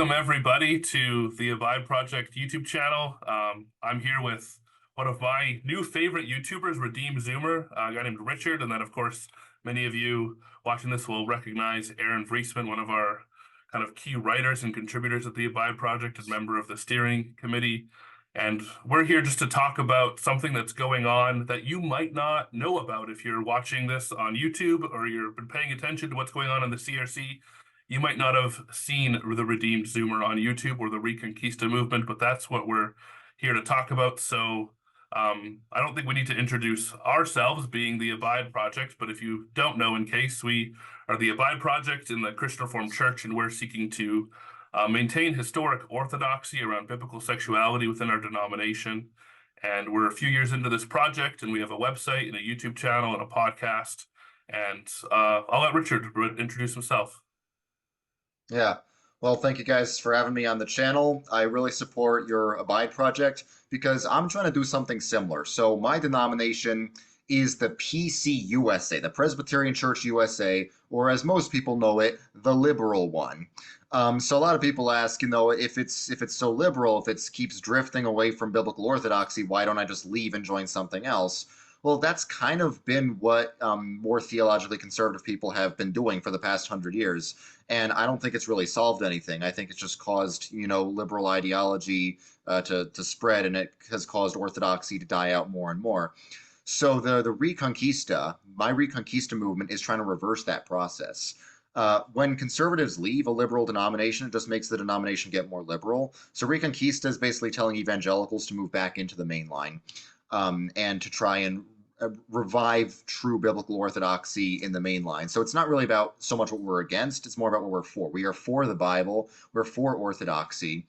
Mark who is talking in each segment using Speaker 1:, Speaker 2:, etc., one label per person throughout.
Speaker 1: Welcome everybody to the Abide Project YouTube channel. I'm here with one of my new favorite YouTubers, Redeemed Zoomer, a guy named Richard, and then of course many of you watching this will recognize Aaron Vriesman, one of our kind of key writers and contributors at the Abide Project, as member of the steering committee. And we're here just to talk about something that's going on that you might not know about if you're watching this on YouTube or you've been paying attention to what's going on in the CRC. You might not have seen the Redeemed Zoomer on YouTube or the Reconquista Movement, but that's what we're here to talk about. So I don't think we need to introduce ourselves being the Abide Project, but if you don't know, in case, we are the Abide Project in the Christian Reformed Church, and we're seeking to maintain historic orthodoxy around biblical sexuality within our denomination. And we're a few years into this project, and we have a website and a YouTube channel and a podcast. And I'll let Richard introduce himself.
Speaker 2: Yeah. Well, thank you guys for having me on the channel. I really support your Abide project because I'm trying to do something similar. So my denomination is the PCUSA, the Presbyterian Church USA, or as most people know it, the liberal one. So a lot of people ask, if it's so liberal, if it keeps drifting away from biblical orthodoxy, why don't I just leave and join something else? Well, that's kind of been what more theologically conservative people have been doing for the past 100 years. And I don't think it's really solved anything. I think it's just caused, liberal ideology to spread, and it has caused orthodoxy to die out more and more. So the Reconquista, my Reconquista movement is trying to reverse that process. When conservatives leave a liberal denomination, it just makes the denomination get more liberal. So Reconquista is basically telling evangelicals to move back into the mainline and to try and revive true biblical orthodoxy in the mainline. So it's not really about so much what we're against, it's more about what we're for. We are for the Bible, we're for orthodoxy,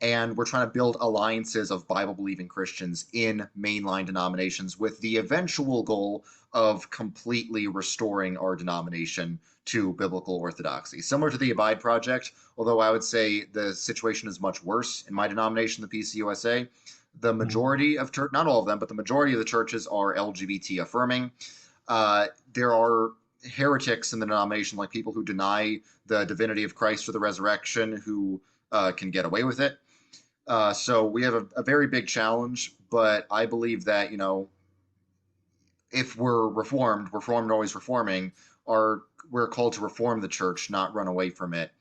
Speaker 2: and we're trying to build alliances of Bible-believing Christians in mainline denominations with the eventual goal of completely restoring our denomination to biblical orthodoxy. Similar to the Abide Project, although I would say the situation is much worse in my denomination, the PCUSA. The majority of church, not all of them, but the majority of the churches are LGBT affirming. There are heretics in the denomination, like people who deny the divinity of Christ or the resurrection, who can get away with it. So we have a very big challenge, but I believe that, if we're reformed always reforming, we're called to reform the church, not run away from it.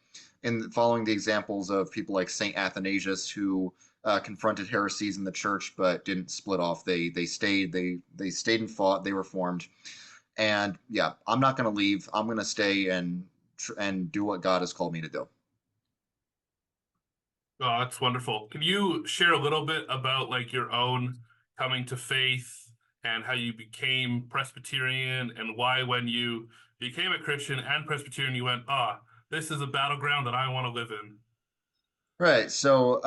Speaker 2: And following the examples of people like Saint Athanasius, who confronted heresies in the church but didn't split off. They stayed and fought. They reformed. And yeah, I'm not going to leave. I'm going to stay and do what God has called me to do.
Speaker 1: Oh, that's wonderful. Can you share a little bit about like your own coming to faith and how you became Presbyterian, and why when you became a Christian and Presbyterian you went, this is a battleground that I want to live in?
Speaker 2: Right. So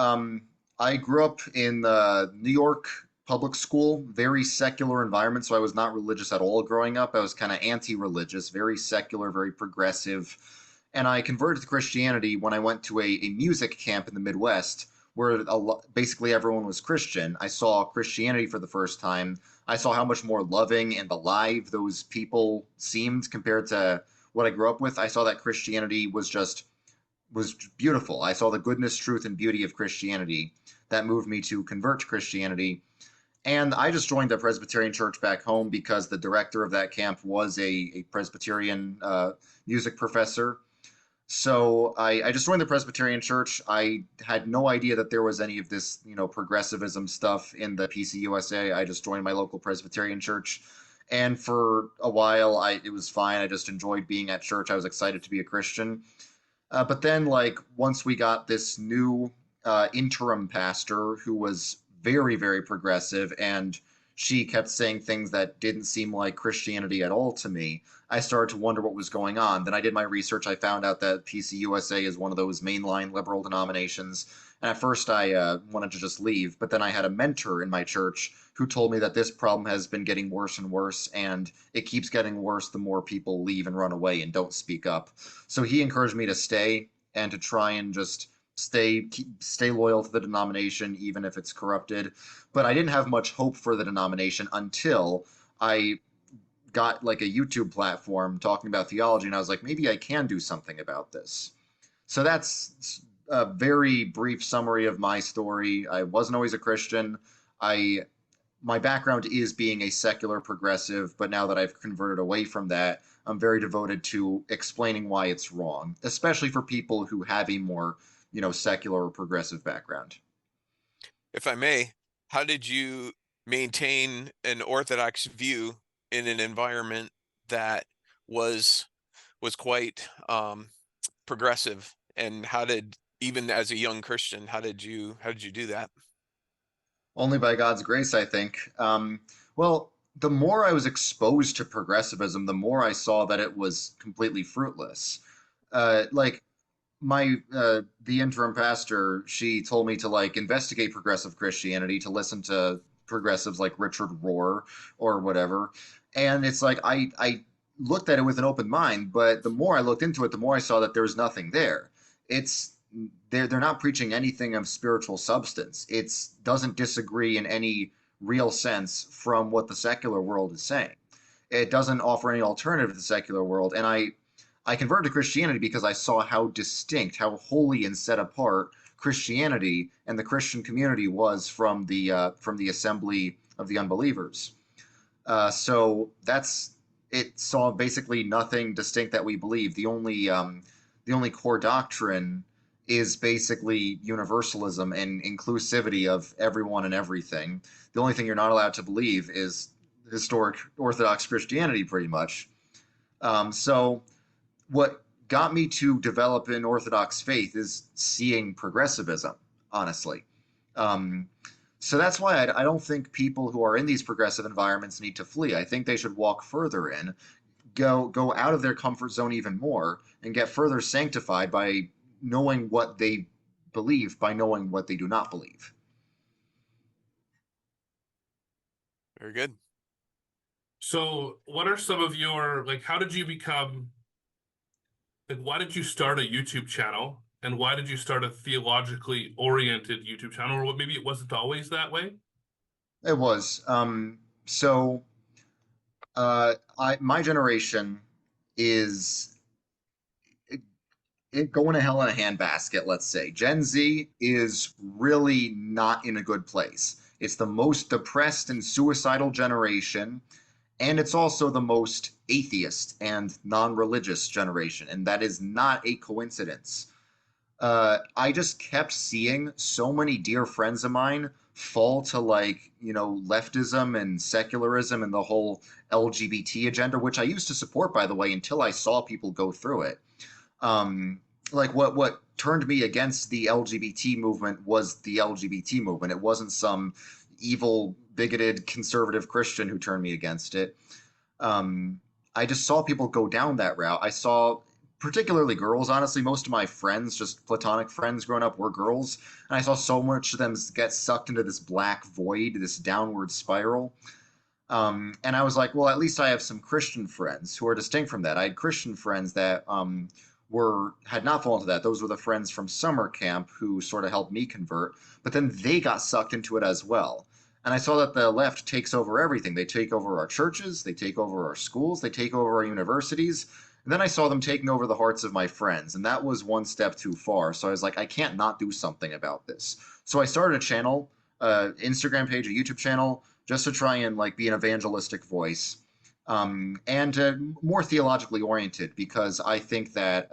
Speaker 2: I grew up in the New York public school, very secular environment. So I was not religious at all growing up. I was kind of anti-religious, very secular, very progressive. And I converted to Christianity when I went to a music camp in the Midwest where basically everyone was Christian. I saw Christianity for the first time. I saw how much more loving and alive those people seemed compared to what I grew up with. I saw that Christianity was beautiful. I saw the goodness, truth, and beauty of Christianity. That moved me to convert to Christianity. And I just joined a Presbyterian church back home because the director of that camp was a Presbyterian music professor. So I just joined the Presbyterian church. I had no idea that there was any of this, progressivism stuff in the PCUSA. I just joined my local Presbyterian church. And for a while, it was fine. I just enjoyed being at church. I was excited to be a Christian. But then, once we got this new interim pastor who was very, very progressive, and she kept saying things that didn't seem like Christianity at all to me, I started to wonder what was going on. Then I did my research. I found out that PCUSA is one of those mainline liberal denominations. And at first I wanted to just leave, but then I had a mentor in my church who told me that this problem has been getting worse and worse, and it keeps getting worse the more people leave and run away and don't speak up. So he encouraged me to stay and to try and just stay loyal to the denomination, even if it's corrupted. But I didn't have much hope for the denomination until I got like a YouTube platform talking about theology, and I was like, maybe I can do something about this. So that's a very brief summary of my story. I wasn't always a Christian. I My background is being a secular progressive, but now that I've converted away from that, I'm very devoted to explaining why it's wrong, especially for people who have a more, secular or progressive background.
Speaker 3: If I may, how did you maintain an orthodox view in an environment that was was quite progressive? And how did, even as a young Christian, how did you do that?
Speaker 2: Only by God's grace, I think. Well, the more I was exposed to progressivism, the more I saw that it was completely fruitless. Like my the interim pastor, she told me to like investigate progressive Christianity, to listen to progressives like Richard Rohr or whatever. And it's like I looked at it with an open mind, but the more I looked into it, the more I saw that there was nothing there. It's they're not preaching anything of spiritual substance. It doesn't disagree in any real sense from what the secular world is saying. It doesn't offer any alternative to the secular world, and I converted to Christianity because I saw how distinct, how holy and set apart Christianity and the Christian community was from the assembly of the unbelievers. So that's it. Saw basically nothing distinct that we believe. The only core doctrine is basically universalism and inclusivity of everyone and everything. The only thing you're not allowed to believe is historic Orthodox Christianity, pretty much. So what got me to develop an Orthodox faith is seeing progressivism, honestly. Um, so that's why I don't think people who are in these progressive environments need to flee. I think they should walk further in, go out of their comfort zone even more, and get further sanctified by knowing what they believe, by knowing what they do not believe.
Speaker 3: Very good.
Speaker 1: So, what are some of your like? How did you become like? Why did you start a YouTube channel, and why did you start a theologically oriented YouTube channel? Or maybe it wasn't always that way.
Speaker 2: It was. So my generation is going to hell in a handbasket, let's say. Gen Z is really not in a good place. It's the most depressed and suicidal generation, and it's also the most atheist and non religious generation, and that is not a coincidence. I just kept seeing so many dear friends of mine fall to like, leftism and secularism and the whole LGBT agenda, which I used to support, by the way, until I saw people go through it. um, like what turned me against the LGBT movement was the LGBT movement. It wasn't some evil, bigoted, conservative Christian who turned me against it. Um, I just saw people go down that route. I saw particularly girls, honestly, most of my friends, just platonic friends growing up, were girls, and I saw so much of them get sucked into this black void, this downward spiral. And I was like, well, at least I have some Christian friends who are distinct from that. I had Christian friends that had not fallen to that. Those were the friends from summer camp who sort of helped me convert, but then they got sucked into it as well. And I saw that the left takes over everything. They take over our churches, they take over our schools, they take over our universities. And then I saw them taking over the hearts of my friends, and that was one step too far. So I was like, I can't not do something about this. So I started a channel, Instagram page, a YouTube channel, just to try and like be an evangelistic voice, and more theologically oriented, because I think that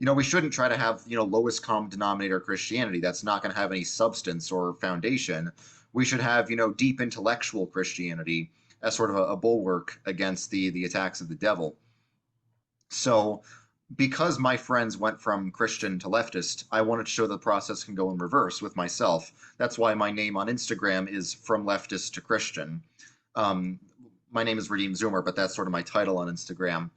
Speaker 2: we shouldn't try to have lowest common denominator Christianity. That's not going to have any substance or foundation. We should have deep intellectual Christianity as sort of a bulwark against the attacks of the devil. So because my friends went from Christian to leftist, I wanted to show the process can go in reverse with myself. That's why my name on Instagram is From Leftist to Christian. Um, my name is Redeem Zoomer, but that's sort of my title on Instagram.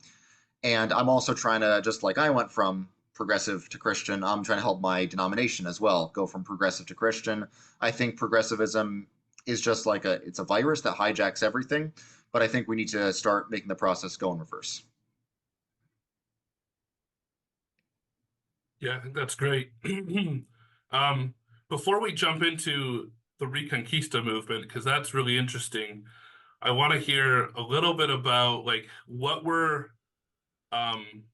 Speaker 2: And I'm also trying to, just like I went from progressive to Christian, I'm trying to help my denomination as well go from progressive to Christian. I think progressivism is just like it's a virus that hijacks everything, but I think we need to start making the process go in reverse.
Speaker 1: Yeah, I think that's great. Um, Before we jump into the Reconquista movement, because that's really interesting, I want to hear a little bit about like what were um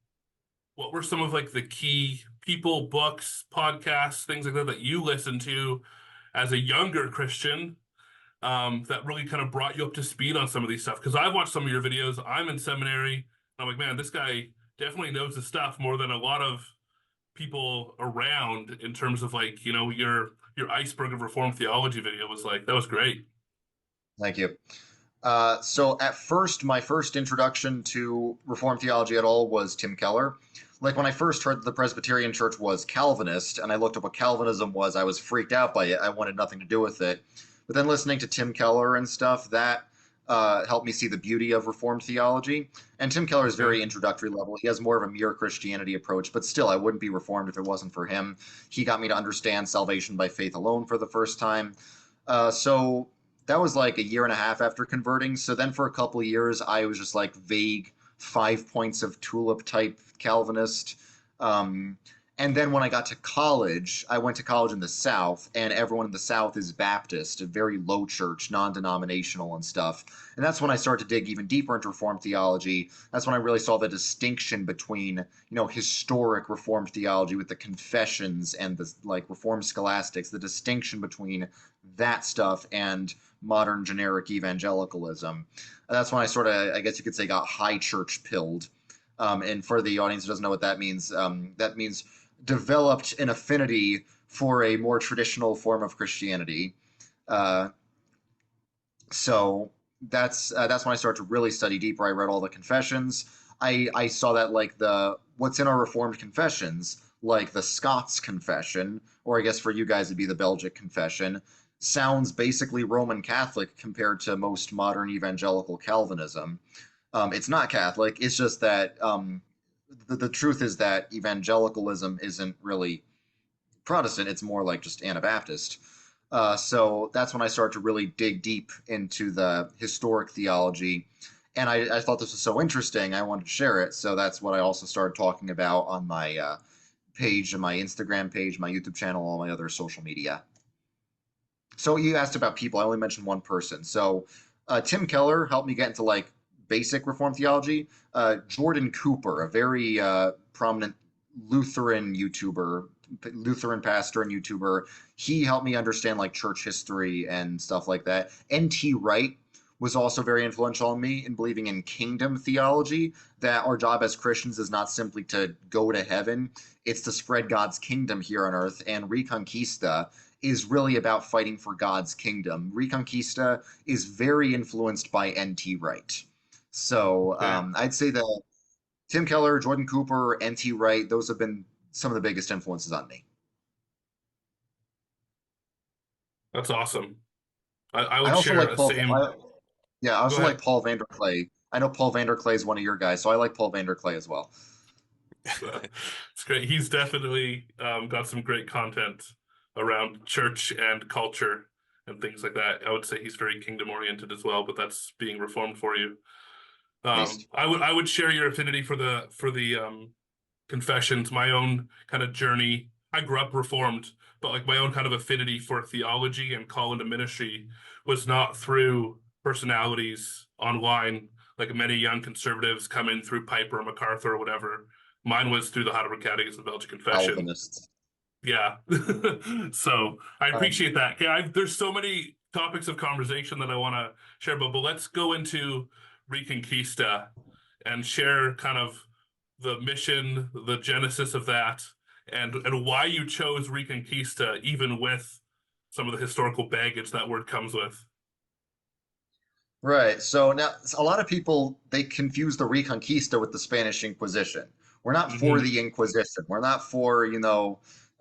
Speaker 1: what were some of like the key people, books, podcasts, things like that that you listened to as a younger Christian that really kind of brought you up to speed on some of these stuff? Because I've watched some of your videos. I'm in seminary. And I'm like, man, this guy definitely knows his stuff more than a lot of people around in terms of like, your iceberg of Reformed theology video was like, that was great.
Speaker 2: Thank you. So at first, my first introduction to Reformed theology at all was Tim Keller. Like when I first heard that the Presbyterian Church was Calvinist, and I looked up what Calvinism was, I was freaked out by it. I wanted nothing to do with it. But then listening to Tim Keller and stuff, that helped me see the beauty of Reformed theology. And Tim Keller is very introductory level. He has more of a mere Christianity approach, but still, I wouldn't be Reformed if it wasn't for him. He got me to understand salvation by faith alone for the first time. So that was like a year and a half after converting. So then for a couple of years, I was just like vague 5 points of tulip type Calvinist. Um, and then when I got to college, I went to college in the South, and everyone in the South is Baptist, a very low church, non-denominational and stuff. And that's when I started to dig even deeper into Reformed theology. That's when I really saw the distinction between, historic Reformed theology with the confessions and the like Reformed scholastics, the distinction between that stuff and modern generic evangelicalism. That's when I sort of, I guess you could say, got high church pilled. And for the audience who doesn't know what that means developed an affinity for a more traditional form of Christianity. Uh, so that's when I started to really study deeper. I read all the confessions. I saw that like the what's in our Reformed confessions, like the Scots Confession, or I guess for you guys it'd be the Belgic Confession, sounds basically Roman Catholic compared to most modern evangelical Calvinism. It's not Catholic. It's just that the truth is that evangelicalism isn't really Protestant. It's more like just Anabaptist. So that's when I started to really dig deep into the historic theology. And I thought this was so interesting, I wanted to share it. So that's what I also started talking about on my page, my Instagram page, my YouTube channel, all my other social media. So you asked about people. I only mentioned one person. So Tim Keller helped me get into like basic Reformed theology. Jordan Cooper, a very prominent Lutheran YouTuber, Lutheran pastor and YouTuber, he helped me understand like church history and stuff like that. N.T. Wright was also very influential on me in believing in kingdom theology, that our job as Christians is not simply to go to heaven, it's to spread God's kingdom here on earth. And Reconquista is really about fighting for God's kingdom. Reconquista is very influenced by N.T. Wright. So I'd say that Tim Keller, Jordan Cooper, N.T. Wright, those have been some of the biggest influences on me.
Speaker 1: That's awesome. I
Speaker 2: I
Speaker 1: would
Speaker 2: also
Speaker 1: share
Speaker 2: like
Speaker 1: a
Speaker 2: Paul.
Speaker 1: same.
Speaker 2: I
Speaker 1: Go
Speaker 2: also
Speaker 1: ahead.
Speaker 2: like Paul Vanderklay. I know Paul Vanderklay is one of your guys, so I like Paul Vanderklay as well.
Speaker 1: It's great. He's definitely got some great content around church and culture and things like that. I would say he's very kingdom oriented as well, but that's being reformed for you.
Speaker 2: Based.
Speaker 1: I would share your affinity for the confessions, my own kind of journey. I grew up reformed, but like my own kind of affinity for theology and call into ministry was not through personalities online, like many young conservatives come in through Piper or MacArthur or whatever. Mine was through the Heidelberg Catechism and Belgian Confession.
Speaker 2: Calvinists.
Speaker 1: Yeah. So I
Speaker 2: Um,
Speaker 1: appreciate that. Okay, there's so many topics of conversation that I want to share, but let's go into Reconquista and share kind of the mission, the genesis of that, and why you chose Reconquista, even with some of the historical baggage that word comes with.
Speaker 2: right. So now a lot of people they confuse the Reconquista with the Spanish Inquisition. We're not for
Speaker 1: Hmm.
Speaker 2: the Inquisition. We're not for,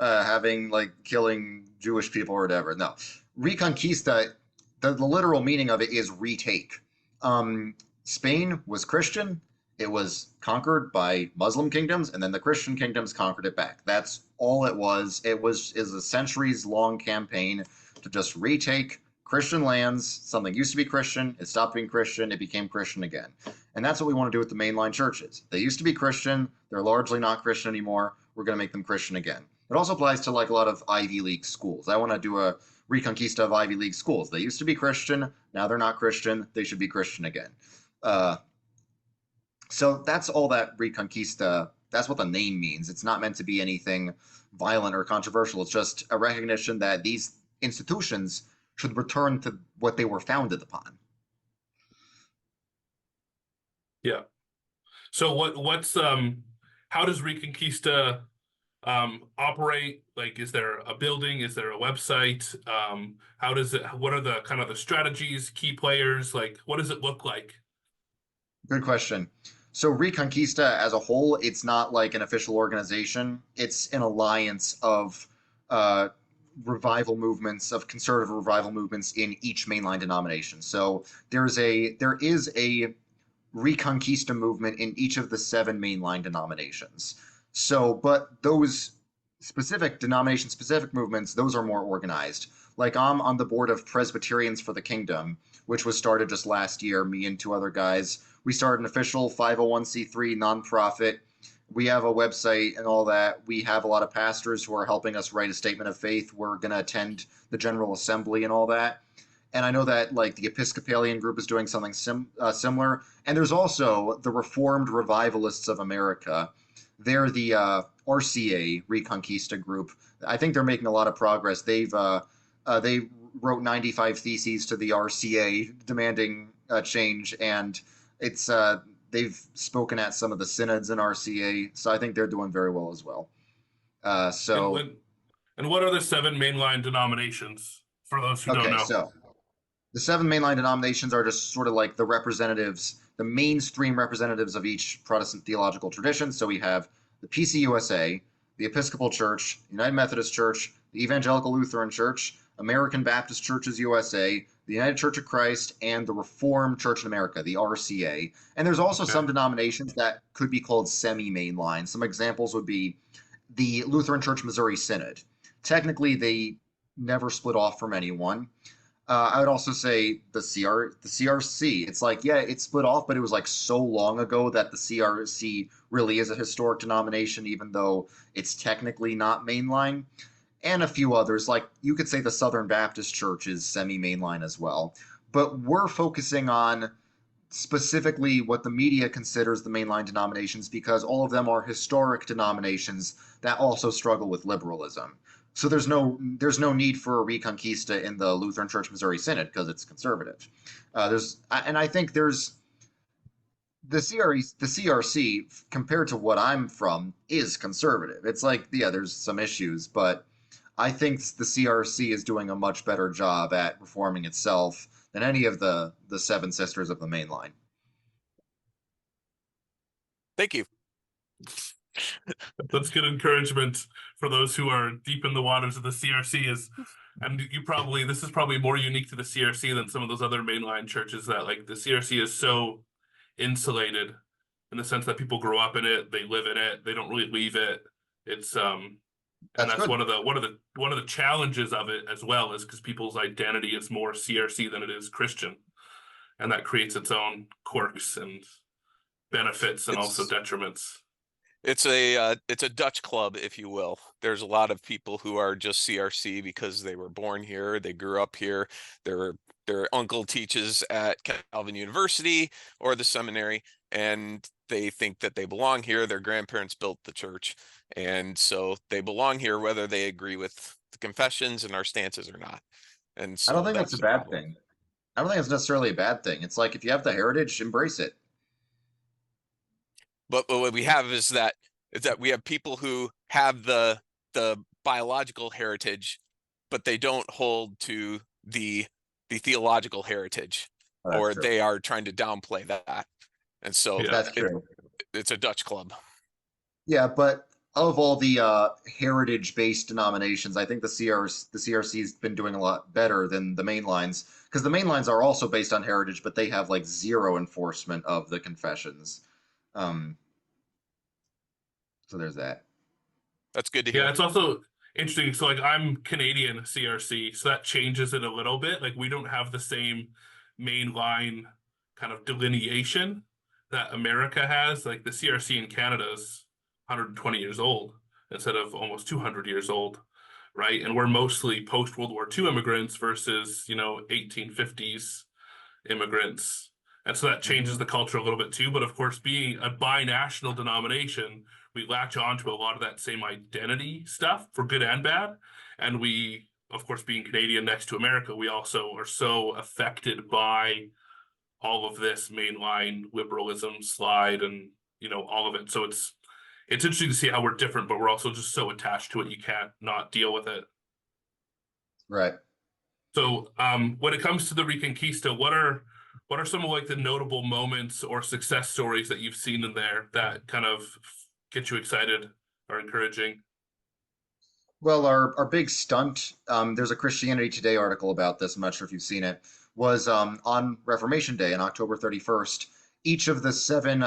Speaker 2: having like killing Jewish people or whatever. No. Reconquista, the literal meaning of it is retake. Spain was Christian. It was conquered by Muslim kingdoms, and then the Christian kingdoms conquered it back. That's all it was. It is a centuries long campaign to just retake Christian lands. Something used to be Christian, it stopped being Christian, it became Christian again. And that's what we want to do with the mainline churches. They used to be Christian, they're largely not Christian anymore. We're going to make them Christian again. It also applies to like a lot of Ivy League schools. I want to do a Reconquista of Ivy League schools. They used to be Christian, now they're not Christian, they should be Christian again. So that's all that Reconquista that's what the name means. It's not meant to be anything violent or controversial. It's just a recognition that these institutions should return to what they were founded upon.
Speaker 1: Yeah. So what's how does Reconquista operate? Like, is there a building? Is there a website? How does it, what are the kind of the strategies, key players? Like, what does it look like?
Speaker 2: Good question. So Reconquista as a whole, it's not like an official organization. It's an alliance of uh, revival movements, of conservative revival movements in each mainline denomination. So there is a Reconquista movement in each of the seven mainline denominations. So, but those specific denomination specific movements, those are more organized. Like I'm on the board of Presbyterians for the Kingdom, which was started just last year, me and two other guys. We started an official 501c3 nonprofit. We have a website and all that. We have a lot of pastors who are helping us write a statement of faith. We're going to attend the General Assembly and all that. And I know that like the Episcopalian group is doing something similar. And there's also the Reformed Revivalists of America. They're the RCA Reconquista group. I think they're making a lot of progress. They wrote 95 theses to the RCA demanding change, and it's they've spoken at some of the synods in RCA. So I think they're doing very well as well.
Speaker 1: And what are the seven mainline denominations for those who don't
Speaker 2: Okay,
Speaker 1: know?
Speaker 2: so the seven mainline denominations are just sort of like the representatives, the mainstream representatives of each Protestant theological tradition. So we have the PCUSA, the Episcopal Church, United Methodist Church, the Evangelical Lutheran Church, American Baptist Churches USA, the United Church of Christ, and the Reformed Church in America, the RCA. And there's also some denominations that could be called semi-mainline. Some examples would be the Lutheran Church Missouri Synod. Technically, they never split off from anyone. I would also say the CRC. It's like, yeah, it split off, but it was like so long ago that the CRC really is a historic denomination, even though it's technically not mainline. And a few others, like you could say the Southern Baptist Church is semi-mainline as well. But we're focusing on specifically what the media considers the mainline denominations because all of them are historic denominations that also struggle with liberalism. So there's no need for a Reconquista in the Lutheran Church Missouri Synod because it's conservative. I think there's the CRC compared to what I'm from is conservative. It's like, yeah, there's some issues, but I think the CRC is doing a much better job at reforming itself than any of the seven sisters of the main line.
Speaker 3: Thank you.
Speaker 1: That's good encouragement for those who are deep in the waters of the CRC. And this is probably more unique to the CRC than some of those other mainline churches, that like the CRC is so insulated in the sense that people grow up in it, they live in it, they don't really leave it. It's and that's one of the challenges of it as well, is because people's identity is more CRC than it is Christian, and that creates its own quirks and benefits and also detriments.
Speaker 3: It's a Dutch club, if you will. There's a lot of people who are just CRC because they were born here, they grew up here, their uncle teaches at Calvin University or the seminary, and they think that they belong here. Their grandparents built the church, and so they belong here whether they agree with the confessions and our stances or not. And so
Speaker 2: I don't think that's a bad thing. I don't think it's necessarily a bad thing. It's like if you have the heritage, embrace it.
Speaker 3: But what we have is that we have people who have the biological heritage, but they don't hold to the theological heritage, or they are trying to downplay that. And so
Speaker 2: that's true.
Speaker 3: It's a Dutch club.
Speaker 2: Yeah, but of all the heritage-based denominations, I think the CRC's been doing a lot better than the main lines, because the main lines are also based on heritage, but they have like zero enforcement of the confessions. So there's that.
Speaker 3: That's good to hear.
Speaker 1: Yeah, it's also interesting. So like I'm Canadian CRC, so that changes it a little bit. Like we don't have the same main line kind of delineation that America has. Like the CRC in Canada is 120 years old instead of almost 200 years old, right? And we're mostly post World War II immigrants versus, 1850s immigrants. And so that changes
Speaker 2: Mhm.
Speaker 1: the culture a little bit too. But of course, being a binational denomination, we latch on to a lot of that same identity stuff for good and bad. And we, of course, being Canadian next to America, we also are so affected by all of this mainline liberalism slide and all of it. So it's interesting to see how we're different, but we're also just so attached to it you can't not deal with it.
Speaker 2: Right.
Speaker 1: So when it comes to the Reconquista, what are some of like the notable moments or success stories that you've seen in there that kind of get you excited or encouraging?
Speaker 2: Well, our big stunt, there's a Christianity Today article about this. I'm not sure if you've seen it. Was on Reformation Day on October 31st. Each of the seven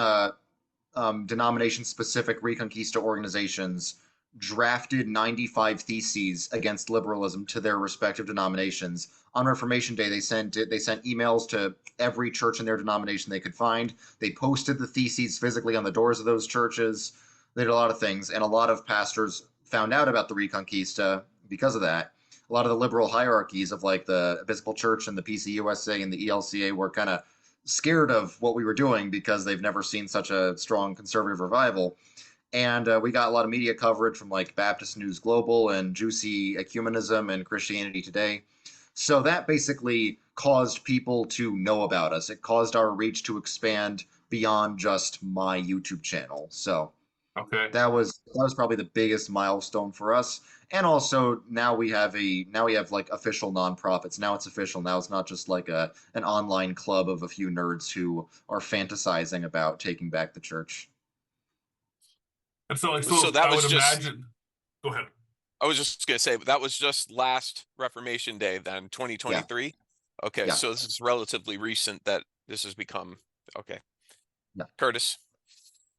Speaker 2: denomination-specific Reconquista organizations drafted 95 theses against liberalism to their respective denominations. On Reformation Day, they sent emails to every church in their denomination they could find. They posted the theses physically on the doors of those churches. They did a lot of things, and a lot of pastors found out about the Reconquista because of that. A lot of the liberal hierarchies of like the Episcopal Church and the PCUSA and the ELCA were kind of scared of what we were doing because they've never seen such a strong conservative revival. And we got a lot of media coverage from like Baptist News Global and Juicy Ecumenism and Christianity Today. So that basically caused people to know about us. It caused our reach to expand beyond just my YouTube channel. So
Speaker 1: Okay.
Speaker 2: that was probably the biggest milestone for us. And also now we have like official nonprofits. Now it's official. Now it's not just like an online club of a few nerds who are fantasizing about taking back the church.
Speaker 1: And so like
Speaker 3: So
Speaker 1: so
Speaker 3: that
Speaker 1: I
Speaker 3: was
Speaker 1: would
Speaker 3: just,
Speaker 1: imagine. Go ahead.
Speaker 3: I was just gonna say, that was just last Reformation Day then,
Speaker 2: Yeah,
Speaker 3: 2023. Okay,
Speaker 2: yeah,
Speaker 3: so this is relatively recent that this has become okay.
Speaker 2: yeah.
Speaker 3: Curtis.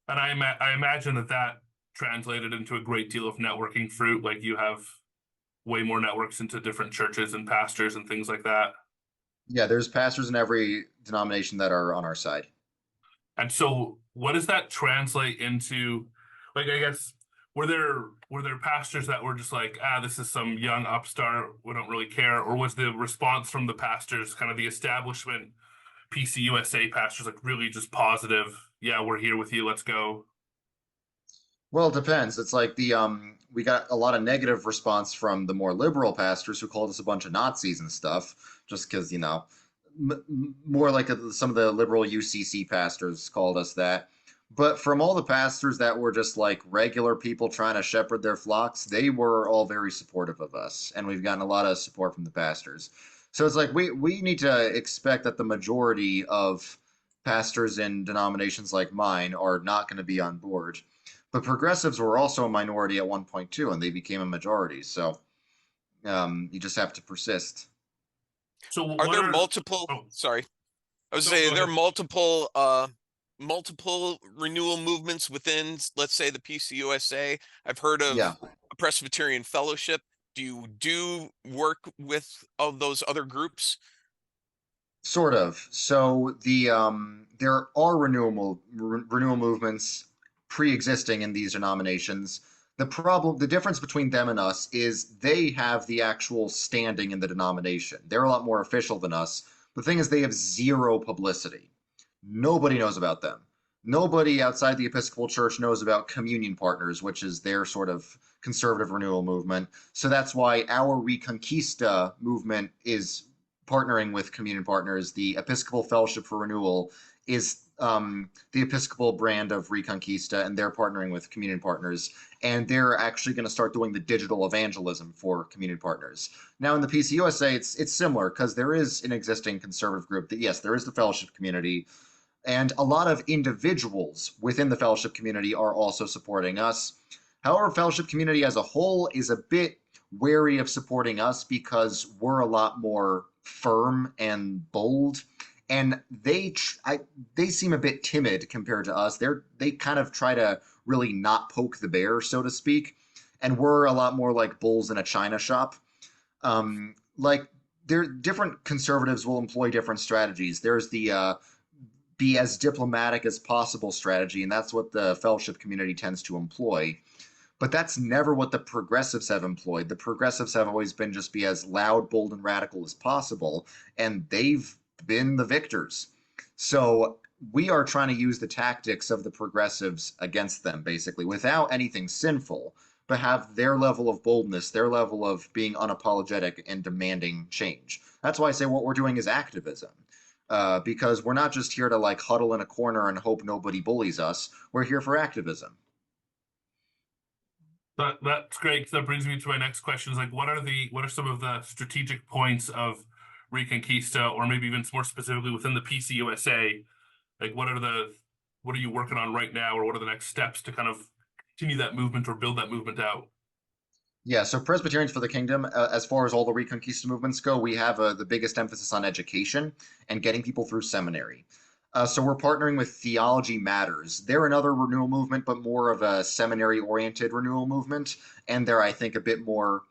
Speaker 1: And I imagine that translated into a great deal of networking fruit. Like you have way more networks into different churches and pastors and things like that.
Speaker 2: Yeah, there's pastors in every denomination that are on our side.
Speaker 1: And so what does that translate into? Like, I guess, were there pastors that were just like, this is some young upstart, we don't really care? Or was the response from the pastors, kind of the establishment PCUSA pastors, like really just positive? Yeah, we're here with you, let's go.
Speaker 2: Well, it depends. It's like we got a lot of negative response from the more liberal pastors who called us a bunch of Nazis and stuff, just because, more like some of the liberal UCC pastors called us that. But from all the pastors that were just like regular people trying to shepherd their flocks, they were all very supportive of us, and we've gotten a lot of support from the pastors. So it's like we need to expect that the majority of pastors in denominations like mine are not going to be on board. But progressives were also a minority at one point too, and they became a majority. So you just have to persist.
Speaker 1: So
Speaker 3: Are
Speaker 1: what
Speaker 3: there
Speaker 1: are?
Speaker 3: multiple,
Speaker 1: Oh,
Speaker 3: sorry, I was
Speaker 1: no, go
Speaker 3: saying there are
Speaker 1: ahead.
Speaker 3: multiple renewal movements within, let's say, the PCUSA. I've heard
Speaker 2: Yeah,
Speaker 3: of a Presbyterian Fellowship. Do you do work with all those other groups?
Speaker 2: sort of. So there are renewal movements pre-existing in these denominations. The difference between them and us is they have the actual standing in the denomination. They're a lot more official than us. The thing is, they have zero publicity. Nobody knows about them. Nobody outside the Episcopal Church knows about Communion Partners, which is their sort of conservative renewal movement. So that's why our Reconquista movement is partnering with Communion Partners. The Episcopal Fellowship for Renewal is the Episcopal brand of Reconquista, and they're partnering with Communion Partners. And they're actually going to start doing the digital evangelism for Communion Partners. Now, in the PCUSA, it's similar because there is an existing conservative group that, yes, there is the fellowship community, and a lot of individuals within the fellowship community are also supporting us. However, fellowship community as a whole is a bit wary of supporting us because we're a lot more firm and bold, and they seem a bit timid compared to us. They kind of try to really not poke the bear, so to speak, and we're a lot more like bulls in a china shop. Like there, different conservatives will employ different strategies. There's the be as diplomatic as possible strategy, and that's what the fellowship community tends to employ. But that's never what the progressives have employed. The progressives have always been just be as loud, bold, and radical as possible, and they've been the victors. So we are trying to use the tactics of the progressives against them, basically, without anything sinful, but have their level of boldness, their level of being unapologetic and demanding change. That's why I say what we're doing is activism. Because we're not just here to like huddle in a corner and hope nobody bullies us. We're here for activism.
Speaker 1: That's great, 'cause that brings me to my next question: is like, what are some of the strategic points of Reconquista, or maybe even more specifically within the PCUSA? Like, what are you working on right now, or what are the next steps to kind of continue that movement or build that movement out?
Speaker 2: Yeah, so Presbyterians for the Kingdom, as far as all the Reconquista movements go, we have the biggest emphasis on education and getting people through seminary. So we're partnering with Theology Matters. They're another renewal movement, but more of a seminary-oriented renewal movement, and they're, I think, a bit more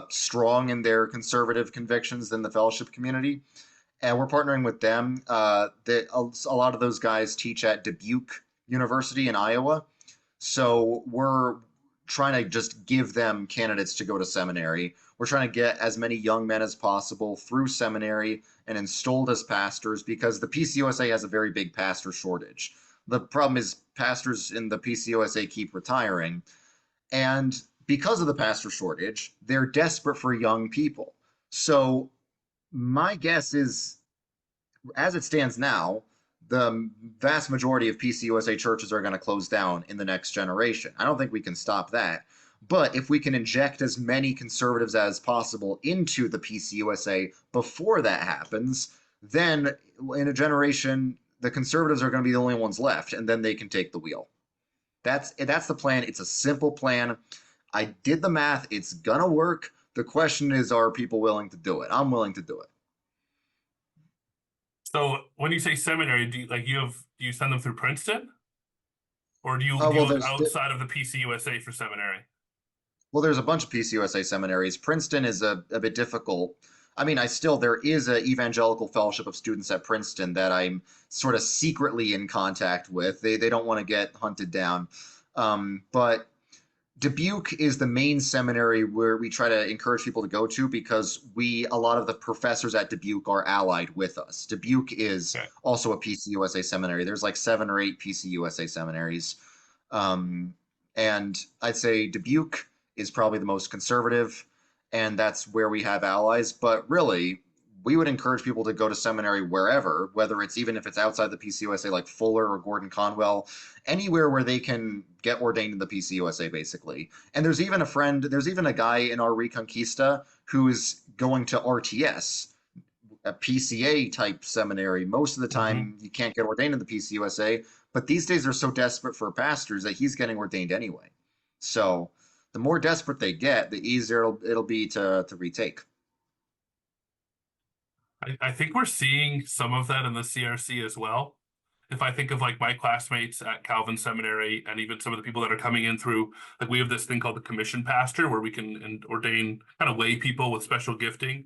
Speaker 2: strong in their conservative convictions than the fellowship community. And we're partnering with them. A lot of those guys teach at Dubuque University in Iowa. So we're trying to just give them candidates to go to seminary. We're trying to get as many young men as possible through seminary and installed as pastors because the PCUSA has a very big pastor shortage. The problem is pastors in the PCUSA keep retiring. And because of the pastor shortage, they're desperate for young people. So my guess is, as it stands now, the vast majority of PCUSA churches are going to close down in the next generation. I don't think we can stop that. But if we can inject as many conservatives as possible into the PCUSA before that happens, then in a generation, the conservatives are going to be the only ones left, and then they can take the wheel. That's the plan. It's a simple plan. I did the math. It's going to work. The question is, are people willing to do it? I'm willing to do it.
Speaker 1: So when you say seminary, do you send them through Princeton, or do you
Speaker 2: Well,
Speaker 1: look outside of the PCUSA for seminary?
Speaker 2: Well, there's a bunch of PCUSA seminaries. Princeton is a bit difficult. I mean, there is an evangelical fellowship of students at Princeton that I'm sort of secretly in contact with. They don't want to get hunted down. But Dubuque is the main seminary where we try to encourage people to go to because a lot of the professors at Dubuque are allied with us. Dubuque is also a PCUSA seminary. There's like 7 or 8 PCUSA seminaries. And I'd say Dubuque is probably the most conservative, and that's where we have allies. But really, we would encourage people to go to seminary wherever, whether it's even if it's outside the PCUSA, like Fuller or Gordon Conwell, anywhere where they can get ordained in the PCUSA, basically. And there's even a guy in our Reconquista who's going to RTS, a PCA type seminary. Most of the time, you can't get ordained in the PCUSA, but these days they're so desperate for pastors that he's getting ordained anyway. So the more desperate they get, the easier it'll be to retake.
Speaker 1: I think we're seeing some of that in the CRC as well. If I think of like my classmates at Calvin Seminary and even some of the people that are coming in through, like we have this thing called the commission pastor where we can ordain kind of lay people with special gifting.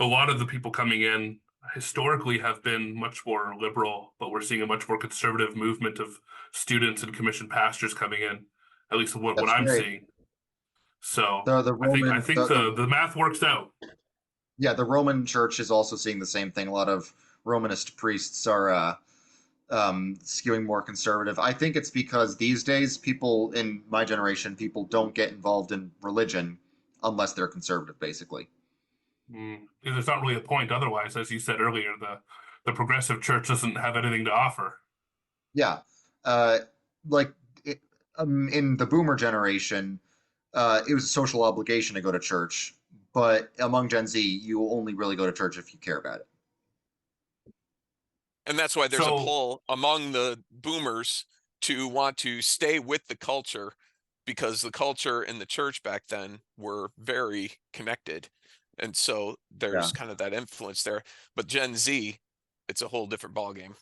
Speaker 1: A lot of the people coming in historically have been much more liberal, but we're seeing a much more conservative movement of students and commission pastors coming in, at least what
Speaker 2: That's
Speaker 1: I'm
Speaker 2: great.
Speaker 1: seeing. So
Speaker 2: The Roman,
Speaker 1: I think the math works out.
Speaker 2: Yeah, the Roman Church is also seeing the same thing. A lot of Romanist priests are skewing more conservative. I think it's because these days, people in my generation, people don't get involved in religion unless they're conservative, basically.
Speaker 1: There's not really a point otherwise, as you said earlier. The progressive church doesn't have anything to offer.
Speaker 2: Yeah, like in the Boomer generation, it was a social obligation to go to church. But among Gen Z, you only really go to church if you care about it.
Speaker 3: And that's why there's a pull among the boomers to want to stay with the culture, because the culture and the church back then were very connected. And so there's kind of that influence there. But Gen Z, it's a whole different ballgame.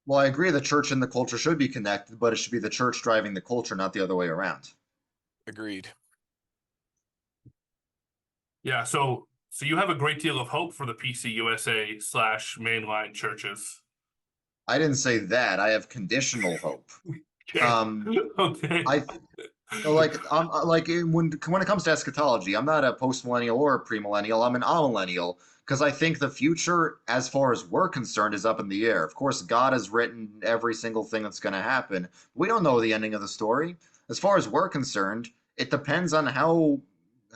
Speaker 2: Well, I agree the church and the culture should be connected, but it should be the church driving the culture, not the other way around.
Speaker 3: Agreed.
Speaker 1: Yeah, so you have a great deal of hope for the PCUSA / mainline churches.
Speaker 2: I didn't say that. I have conditional hope.
Speaker 1: Okay. Okay.
Speaker 2: When it comes to eschatology, I'm not a post-millennial or a premillennial. I'm an amillennial because I think the future, as far as we're concerned, is up in the air. Of course, God has written every single thing that's going to happen. We don't know the ending of the story. As far as we're concerned, it depends on how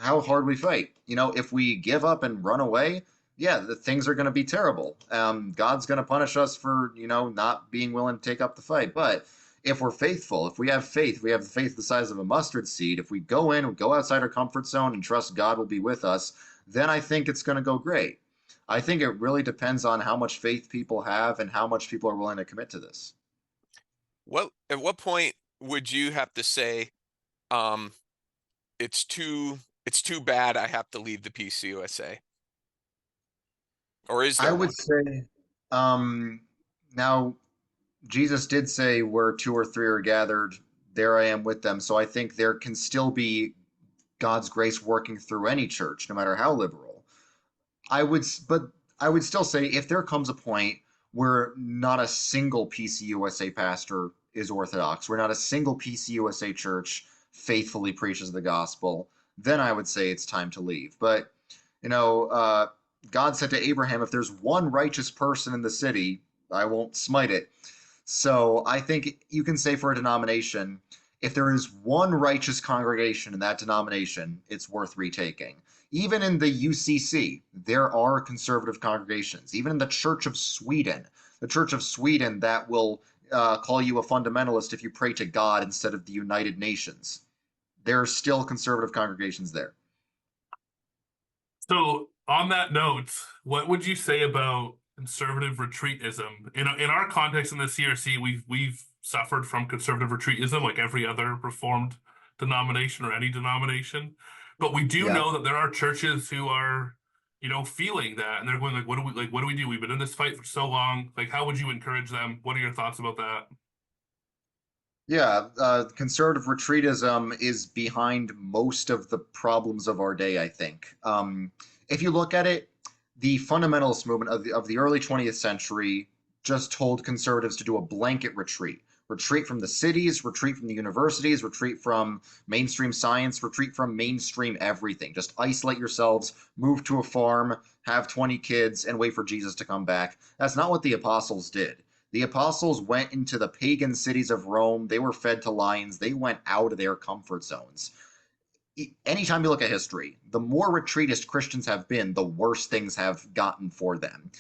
Speaker 2: hard we fight. You know, if we give up and run away, yeah, the things are going to be terrible. God's going to punish us for, you know, not being willing to take up the fight. But if we're faithful, if we have faith, we have the faith the size of a mustard seed. If we go in, we go outside our comfort zone and trust God will be with us, then I think it's going to go great. I think it really depends on how much faith people have and how much people are willing to commit to this.
Speaker 3: At what point would you have to say, um, it's too bad I have to leave the PCUSA? Or is
Speaker 2: I
Speaker 3: there
Speaker 2: would
Speaker 3: one?
Speaker 2: say, now Jesus did say, where two or three are gathered, there I am with them. So I think there can still be God's grace working through any church, no matter how liberal. But I would still say if there comes a point where not a single PCUSA pastor is Orthodox, where not a single PCUSA church faithfully preaches the gospel, then I would say it's time to leave. But, you know, God said to Abraham, if there's one righteous person in the city, I won't smite it. So I think you can say for a denomination, if there is one righteous congregation in that denomination, it's worth retaking. Even in the UCC, there are conservative congregations. Even in the Church of Sweden that will call you a fundamentalist if you pray to God instead of the United Nations. There are still conservative congregations there.
Speaker 1: So, on that note, what would you say about conservative retreat-ism? In our context in the CRC, we've suffered from conservative retreat-ism like every other reformed denomination or any denomination. But we do
Speaker 2: Yeah.
Speaker 1: know that there are churches who are, feeling that, and they're going like, what do we do? We've been in this fight for so long. Like, how would you encourage them? What are your thoughts about that?
Speaker 2: Yeah, conservative retreatism is behind most of the problems of our day, I think. If you look at it, the fundamentalist movement of the early 20th century just told conservatives to do a blanket retreat. Retreat from the cities, retreat from the universities, retreat from mainstream science, retreat from mainstream everything. Just isolate yourselves, move to a farm, have 20 kids, and wait for Jesus to come back. That's not what the apostles did. The apostles went into the pagan cities of Rome. They were fed to lions. They went out of their comfort zones. Anytime you look at history, the more retreatist Christians have been, the worse things have gotten for them.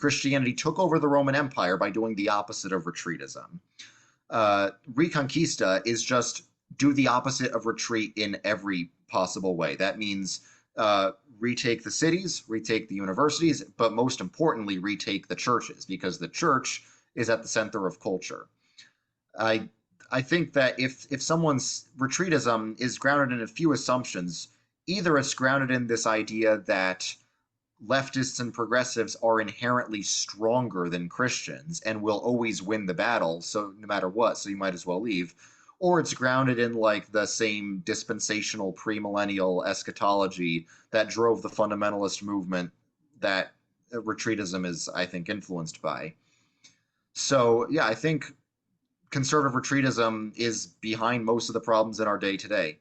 Speaker 2: Christianity took over the Roman Empire by doing the opposite of retreatism. Reconquista is just do the opposite of retreat in every possible way. That means retake the cities, retake the universities, but most importantly, retake the churches, because the church is at the center of culture. I I think that if someone's retreatism is grounded in a few assumptions, either it's grounded in this idea that leftists and progressives are inherently stronger than Christians and will always win the battle, so no matter what, so you might as well leave. Or it's grounded in like the same dispensational premillennial eschatology that drove the fundamentalist movement that retreatism is, I think, influenced by. So yeah, I think conservative retreatism is behind most of the problems in our day today.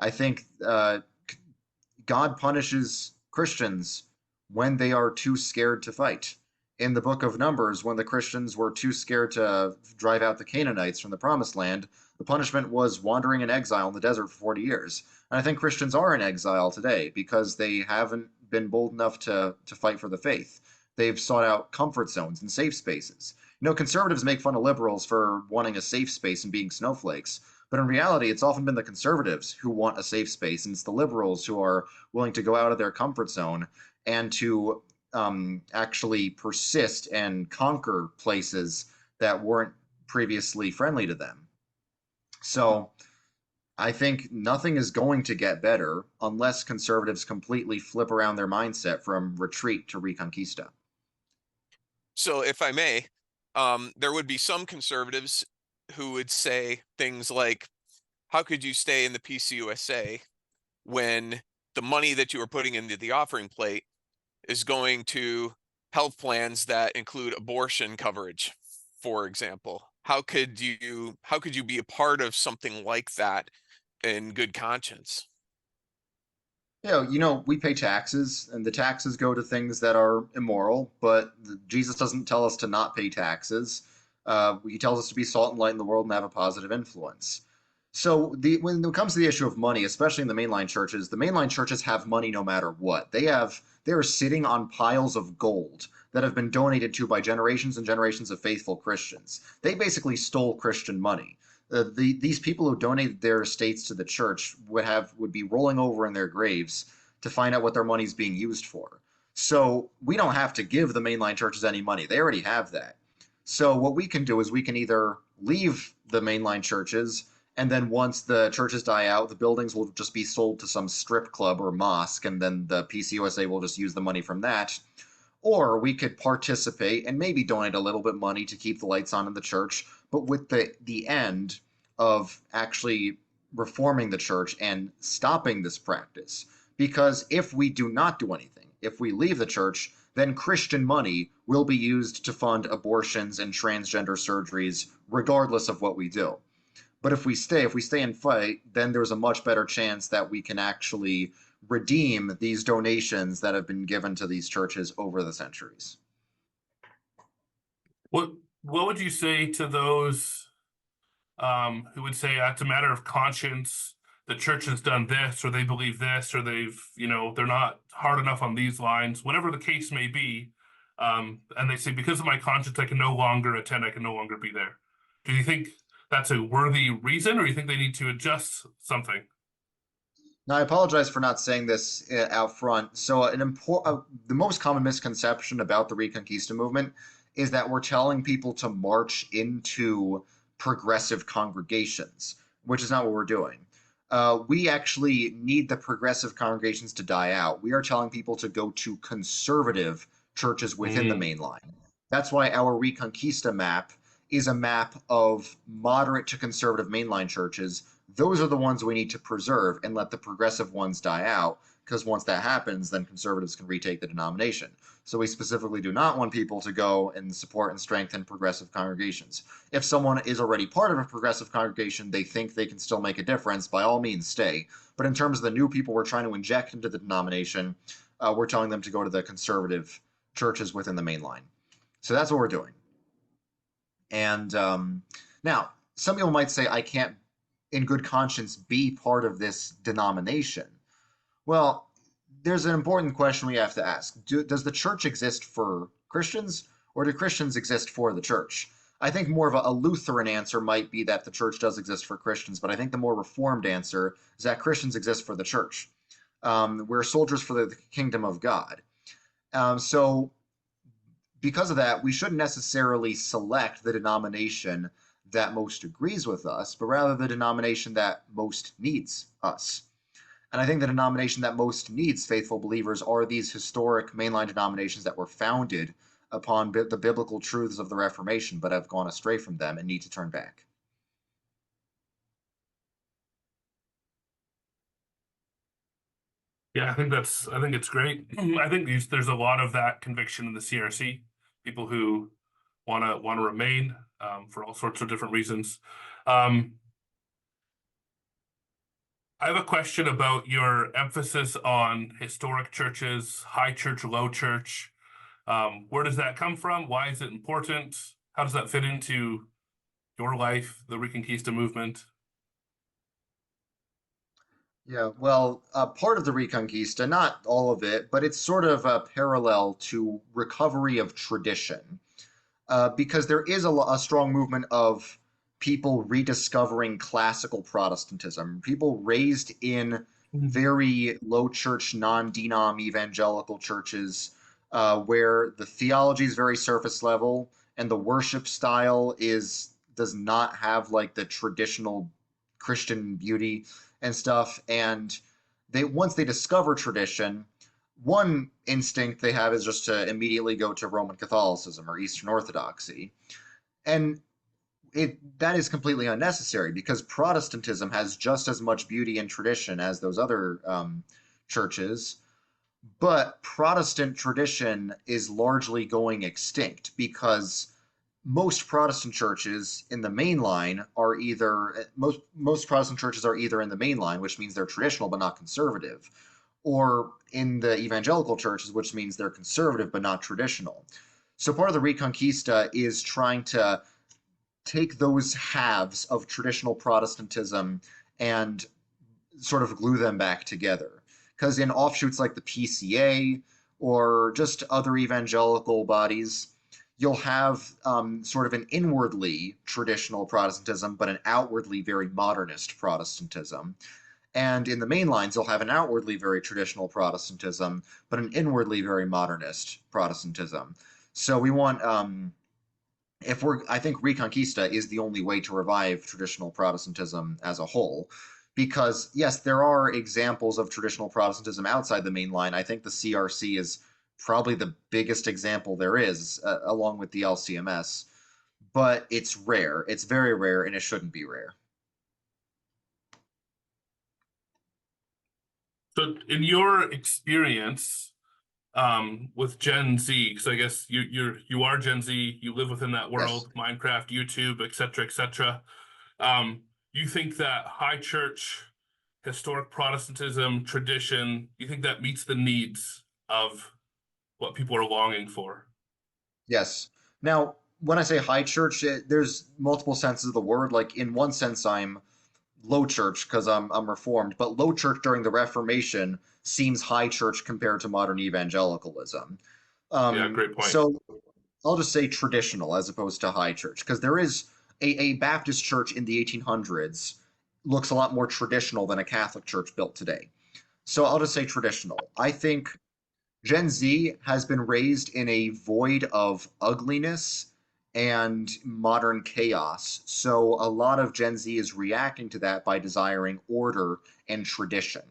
Speaker 2: I think God punishes Christians when they are too scared to fight. In the book of Numbers, when the Christians were too scared to drive out the Canaanites from the promised land, the punishment was wandering in exile in the desert for 40 years. And I think Christians are in exile today because they haven't been bold enough to fight for the faith. They've sought out comfort zones and safe spaces. You know, conservatives make fun of liberals for wanting a safe space and being snowflakes. But in reality, it's often been the conservatives who want a safe space, and it's the liberals who are willing to go out of their comfort zone and to actually persist and conquer places that weren't previously friendly to them. So I think nothing is going to get better unless conservatives completely flip around their mindset from retreat to reconquista.
Speaker 3: So if I may, there would be some conservatives who would say things like, how could you stay in the PCUSA when the money that you are putting into the offering plate is going to health plans that include abortion coverage, for example? How could you be a part of something like that in good conscience?
Speaker 2: We pay taxes, and the taxes go to things that are immoral, but Jesus doesn't tell us to not pay taxes. He tells us to be salt and light in the world and have a positive influence. So when it comes to the issue of money, especially in the mainline churches have money no matter what. They are sitting on piles of gold that have been donated to by generations and generations of faithful Christians. They basically stole Christian money. These people who donated their estates to the church would be rolling over in their graves to find out what their money's being used for. So we don't have to give the mainline churches any money. They already have that. So what we can do is we can either leave the mainline churches, and then once the churches die out, the buildings will just be sold to some strip club or mosque, and then the PCUSA will just use the money from that. Or we could participate and maybe donate a little bit money to keep the lights on in the church, but with the end of actually reforming the church and stopping this practice. Because if we do not do anything, if we leave the church, then Christian money will be used to fund abortions and transgender surgeries, regardless of what we do. But if we stay and fight, then there's a much better chance that we can actually redeem these donations that have been given to these churches over the centuries.
Speaker 1: What would you say to those who would say it's a matter of conscience? The church has done this, or they believe this, or they're not hard enough on these lines, whatever the case may be. And they say, because of my conscience, I can no longer attend, I can no longer be there. Do you think that's a worthy reason, or do you think they need to adjust something?
Speaker 2: Now, I apologize for not saying this out front. So, the most common misconception about the Reconquista movement is that we're telling people to march into progressive congregations, which is not what we're doing. We actually need the progressive congregations to die out. We are telling people to go to conservative churches within the main line. That's why our Reconquista map is a map of moderate to conservative mainline churches. Those are the ones we need to preserve and let the progressive ones die out, because once that happens, then conservatives can retake the denomination. So we specifically do not want people to go and support and strengthen progressive congregations. If someone is already part of a progressive congregation, they think they can still make a difference, by all means stay. But in terms of the new people we're trying to inject into the denomination, we're telling them to go to the conservative churches within the main line. So that's what we're doing. And now, some people might say, I can't, in good conscience, be part of this denomination. Well, there's an important question we have to ask. Does the church exist for Christians, or do Christians exist for the church? I think more of a Lutheran answer might be that the church does exist for Christians, but I think the more Reformed answer is that Christians exist for the church. We're soldiers for the kingdom of God. So because of that, we shouldn't necessarily select the denomination that most agrees with us, but rather the denomination that most needs us. And I think the denomination that most needs faithful believers are these historic mainline denominations that were founded upon the biblical truths of the Reformation, but have gone astray from them and need to turn back.
Speaker 1: Yeah, I think it's great. I think there's a lot of that conviction in the CRC, people who want to remain for all sorts of different reasons. I have a question about your emphasis on historic churches, high church, low church. Where does that come from? Why is it important? How does that fit into your life, the Reconquista movement?
Speaker 2: Yeah, well, part of the Reconquista, not all of it, but it's sort of a parallel to recovery of tradition, because there is a strong movement of people rediscovering classical Protestantism, people raised in very low church, non-denom evangelical churches, where the theology is very surface level and the worship style does not have like the traditional Christian beauty and stuff. And once they discover tradition, one instinct they have is just to immediately go to Roman Catholicism or Eastern Orthodoxy. And that is completely unnecessary, because Protestantism has just as much beauty and tradition as those other churches. But Protestant tradition is largely going extinct, because most Protestant churches in the main line are either most Protestant churches are either in the main line, which means they're traditional but not conservative, or in the evangelical churches, which means they're conservative but not traditional. So part of the Reconquista is trying to take those halves of traditional Protestantism and sort of glue them back together. Because in offshoots like the PCA or just other evangelical bodies, you'll have sort of an inwardly traditional Protestantism, but an outwardly very modernist Protestantism. And in the mainlines, you'll have an outwardly very traditional Protestantism, but an inwardly very modernist Protestantism. So we want, I think Reconquista is the only way to revive traditional Protestantism as a whole. Because, yes, there are examples of traditional Protestantism outside the mainline. I think the CRC is probably the biggest example there is, along with the LCMS. But it's rare. It's very rare, and it shouldn't be rare.
Speaker 1: So, in your experience, with Gen Z, because I guess you are Gen Z, you live within that
Speaker 2: Yes.
Speaker 1: world, Minecraft, YouTube, etc., etc. You think that high church, historic Protestantism, tradition, you think that meets the needs of what people are longing for?
Speaker 2: Yes. Now, when I say high church, there's multiple senses of the word. Like in one sense, I'm low church because I'm Reformed, but low church during the Reformation seems high church compared to modern evangelicalism.
Speaker 1: Yeah, great point.
Speaker 2: So I'll just say traditional as opposed to high church because there is a Baptist church in the 1800s looks a lot more traditional than a Catholic church built today. So I'll just say traditional. I think Gen Z has been raised in a void of ugliness and modern chaos. So a lot of Gen Z is reacting to that by desiring order and tradition.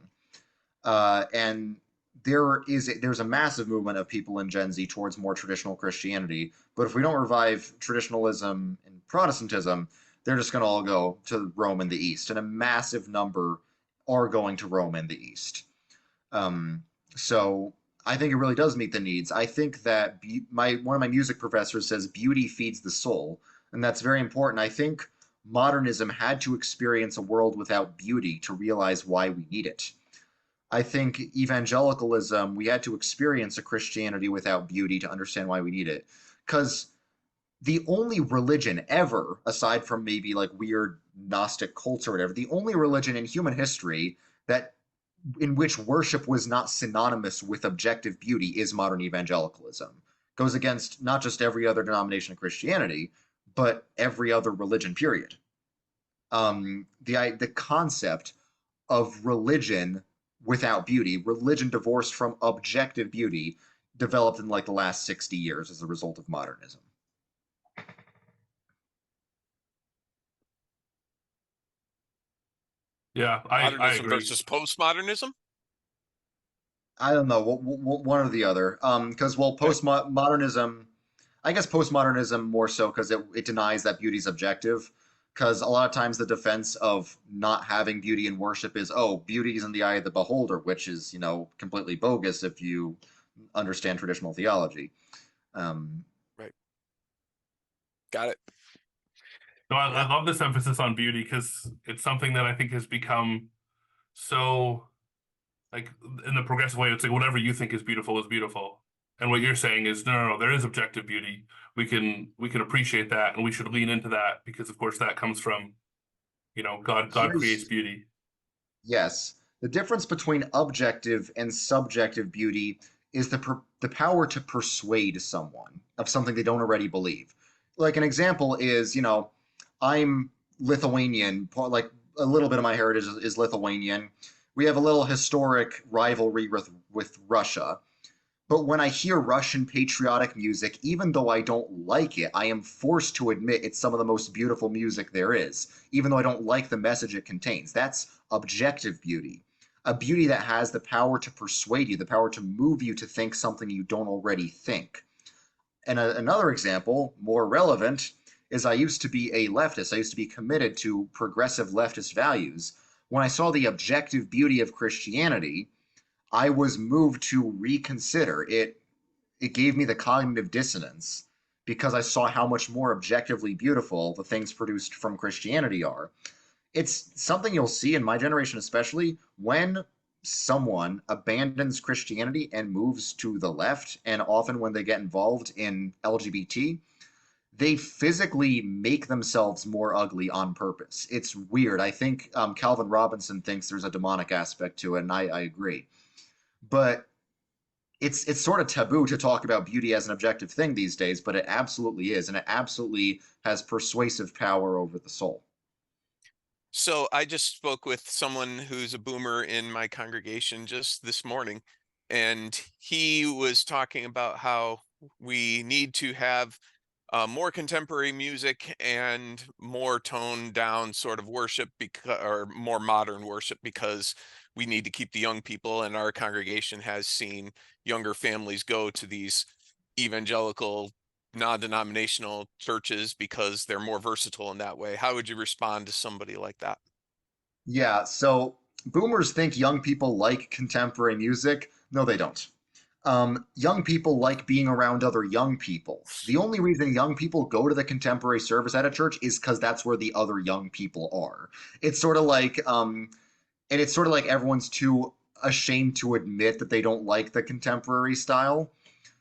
Speaker 2: And there's a massive movement of people in Gen Z towards more traditional Christianity. But if we don't revive traditionalism and Protestantism, they're just going to all go to Rome and the East, and a massive number are going to Rome and the East. Um, so I think it really does meet the needs. I think that one of my music professors says beauty feeds the soul, and that's very important. I think modernism had to experience a world without beauty to realize why we need it. I think evangelicalism, we had to experience a Christianity without beauty to understand why we need it. Because the only religion ever, aside from maybe like weird Gnostic cults or whatever, the only religion in human history that in which worship was not synonymous with objective beauty is modern evangelicalism. Goes against not just every other denomination of Christianity, but every other religion. Period. The concept of religion without beauty, religion divorced from objective beauty, developed in like the last 60 years as a result of modernism.
Speaker 1: Yeah, I
Speaker 3: Modernism
Speaker 1: agree.
Speaker 3: versus postmodernism.
Speaker 2: I don't know, one or the other. Because well,
Speaker 3: Okay.
Speaker 2: postmodernism, I guess postmodernism more so because it denies that beauty is objective. Because a lot of times the defense of not having beauty in worship is, oh, beauty is in the eye of the beholder, which is, completely bogus if you understand traditional theology. Um,
Speaker 3: Right. Got it.
Speaker 1: No, I
Speaker 3: Yeah.
Speaker 1: love this emphasis on beauty because it's something that I think has become so like in the progressive way. It's like whatever you think is beautiful is beautiful, and what you're saying is no, there is objective beauty. We can appreciate that, and we should lean into that because, of course, that comes from God creates
Speaker 2: here's
Speaker 1: beauty.
Speaker 2: Yes. The difference between objective and subjective beauty is the power to persuade someone of something they don't already believe. Like an example is, I'm Lithuanian, like a little bit of my heritage is Lithuanian. We have a little historic rivalry with Russia. But when I hear Russian patriotic music, even though I don't like it, I am forced to admit it's some of the most beautiful music there is, even though I don't like the message it contains. That's objective beauty. A beauty that has the power to persuade you, the power to move you to think something you don't already think. And another example, more relevant, is I used to be a leftist. I used to be committed to progressive leftist values. When I saw the objective beauty of Christianity, I was moved to reconsider it. It gave me the cognitive dissonance because I saw how much more objectively beautiful the things produced from Christianity are. It's something you'll see in my generation, especially when someone abandons Christianity and moves to the left, and often when they get involved in LGBT, they physically make themselves more ugly on purpose. It's weird. I think Calvin Robinson thinks there's a demonic aspect to it, and I agree. But it's sort of taboo to talk about beauty as an objective thing these days, but it absolutely is, and it absolutely has persuasive power over the soul.
Speaker 3: So I just spoke with someone who's a boomer in my congregation just this morning, and he was talking about how we need to have more contemporary music and more toned down sort of worship, because or more modern worship, because we need to keep the young people, and our congregation has seen younger families go to these evangelical non-denominational churches because they're more versatile in that way. How would you respond to somebody like that?
Speaker 2: Yeah, so boomers think young people like contemporary music. No, they don't. Young people like being around other young people. The only reason young people go to the contemporary service at a church is because that's where the other young people are. It's sort of like, and it's sort of like everyone's too ashamed to admit that they don't like the contemporary style.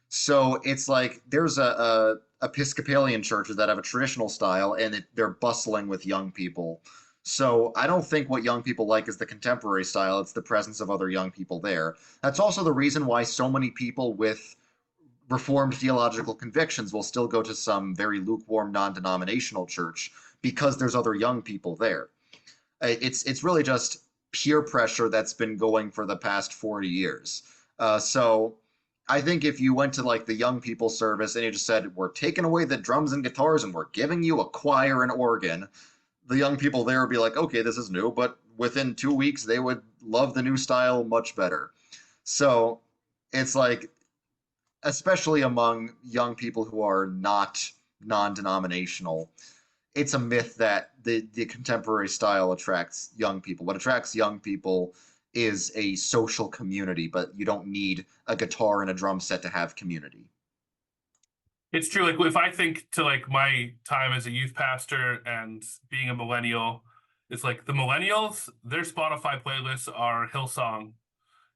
Speaker 2: So it's like there's a Episcopalian churches that have a traditional style, and they're bustling with young people. So I don't think what young people like is the contemporary style. It's the presence of other young people there. That's also the reason why so many people with reformed theological convictions will still go to some very lukewarm non-denominational church because there's other young people there. It's really just peer pressure that's been going for the past 40 years. So I think if you went to like the young people service and you just said, we're taking away the drums and guitars and we're giving you a choir and organ, the young people there would be like, okay, this is new, but within 2 weeks, they would love the new style much better. So it's like, especially among young people who are not non denominational, it's a myth that the contemporary style attracts young people. What attracts young people is a social community, but you don't need a guitar and a drum set to have community.
Speaker 1: It's true. Like if I think to like my time as a youth pastor and being a millennial, it's like the millennials, their Spotify playlists are Hillsong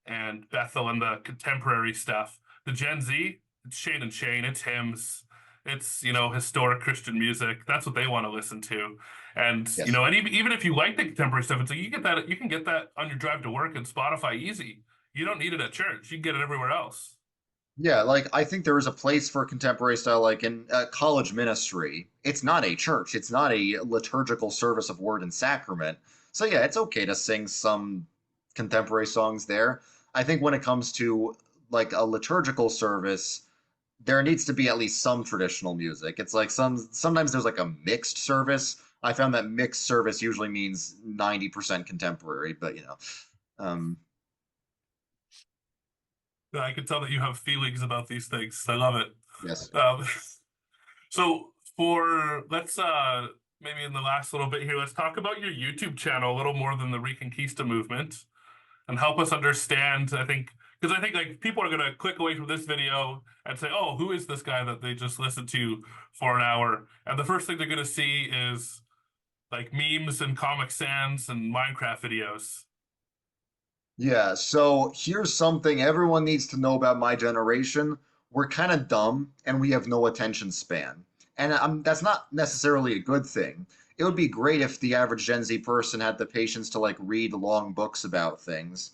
Speaker 1: and Bethel and the contemporary stuff. The Gen Z, it's Shane and Shane, it's hymns, it's historic Christian music. That's what they want to listen to. And
Speaker 2: Yes.
Speaker 1: and even if you like the contemporary stuff, it's like you can get that on your drive to work and Spotify easy. You don't need it at church. You can get it everywhere else.
Speaker 2: Yeah, like I think there is a place for contemporary style, like in college ministry. It's not a church, it's not a liturgical service of word and sacrament. So, yeah, it's okay to sing some contemporary songs there. I think when it comes to like a liturgical service, there needs to be at least some traditional music. It's like sometimes there's like a mixed service. I found that mixed service usually means 90% contemporary, but um,
Speaker 1: Yeah, I can tell that you have feelings about these things. I love it.
Speaker 2: yes.
Speaker 1: Um, so for let's maybe in the last little bit here, let's talk about your YouTube channel a little more than the Reconquista movement and help us understand. I think like people are gonna click away from this video and say, "Oh, who is this guy that they just listened to for an hour?" And the first thing they're gonna see is like memes and Comic Sans and Minecraft videos.
Speaker 2: Yeah, so here's something everyone needs to know about my generation. We're kind of dumb and we have no attention span. And that's not necessarily a good thing. It would be great if the average Gen Z person had the patience to like read long books about things.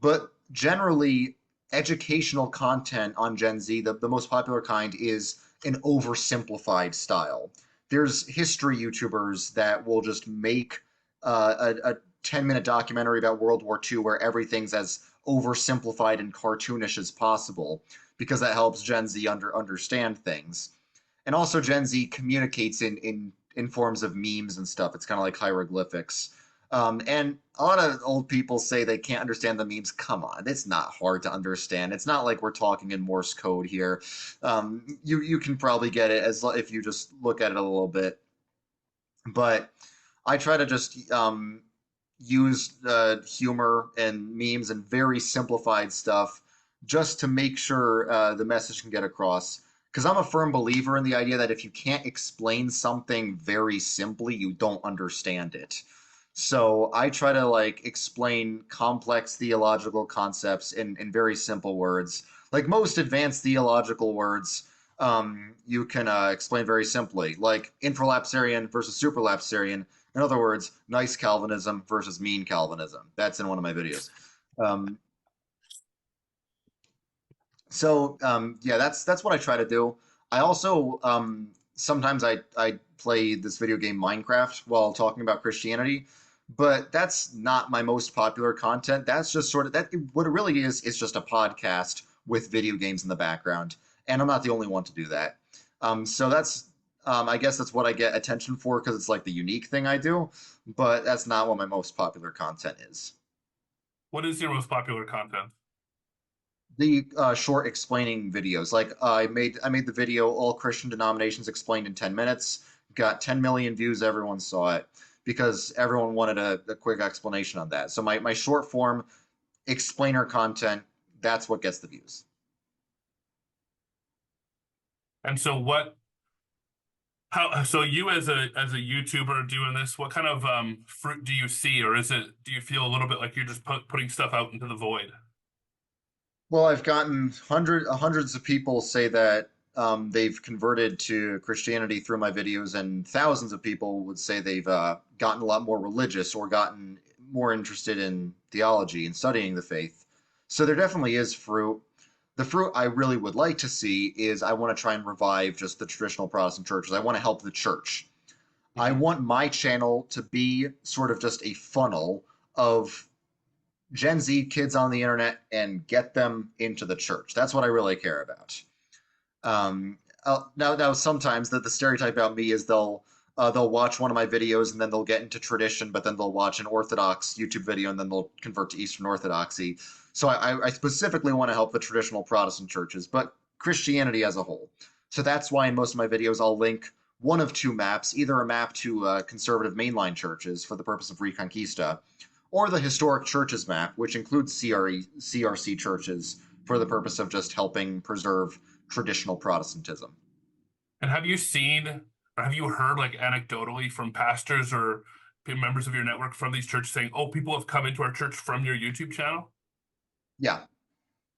Speaker 2: But generally, educational content on Gen Z, the most popular kind, is an oversimplified style. There's history YouTubers that will just make a 10-minute documentary about World War II where everything's as oversimplified and cartoonish as possible because that helps Gen Z understand things. And also Gen Z communicates in forms of memes and stuff. It's kind of like hieroglyphics. And a lot of old people say they can't understand the memes. Come on, it's not hard to understand. It's not like we're talking in Morse code here. You can probably get it as if you just look at it a little bit. But I try to just use humor and memes and very simplified stuff just to make sure the message can get across. Because I'm a firm believer in the idea that if you can't explain something very simply, you don't understand it. So I try to like explain complex theological concepts in very simple words. Like most advanced theological words, you can explain very simply, like infralapsarian versus superlapsarian. In other words, nice Calvinism versus mean Calvinism. That's in one of my videos. Um, yeah, that's what I try to do. I also sometimes I play this video game Minecraft while talking about Christianity, but that's not my most popular content. That's just sort of that what it really is just a podcast with video games in the background, and I'm not the only one to do that. So that's I guess that's what I get attention for because it's like the unique thing I do, but that's not what my most popular content is.
Speaker 1: What is your most popular content?
Speaker 2: The short explaining videos. Like I made the video "All Christian Denominations Explained in 10 Minutes." Got 10 million views. Everyone saw it because everyone wanted a quick explanation on that. So my short form explainer content, that's what gets the views.
Speaker 1: And so what how so you as a YouTuber doing this, what kind of fruit do you see, or do you feel a little bit like you're just putting stuff out into the void?
Speaker 2: Well, I've gotten hundreds of people say that they've converted to Christianity through my videos, and thousands of people would say they've gotten a lot more religious or gotten more interested in theology and studying the faith. So there definitely is fruit. The fruit I really would like to see is I want to try and revive just the traditional Protestant churches. I want to help the church. I
Speaker 1: Mhm.
Speaker 2: want my channel to be sort of just a funnel of Gen Z kids on the internet and get them into the church. That's what I really care about. Now, sometimes the stereotype about me is they'll watch one of my videos and then they'll get into tradition, but then they'll watch an Orthodox YouTube video and then they'll convert to Eastern Orthodoxy. So I specifically want to help the traditional Protestant churches, but Christianity as a whole. So that's why in most of my videos I'll link one of two maps, either a map to conservative mainline churches for the purpose of Reconquista, or the historic churches map, which includes CRC churches for the purpose of just helping preserve traditional Protestantism.
Speaker 1: And have you seen or have you heard like anecdotally from pastors or members of your network from these churches saying, "Oh, people have come into our church from your YouTube channel"?
Speaker 2: Yeah,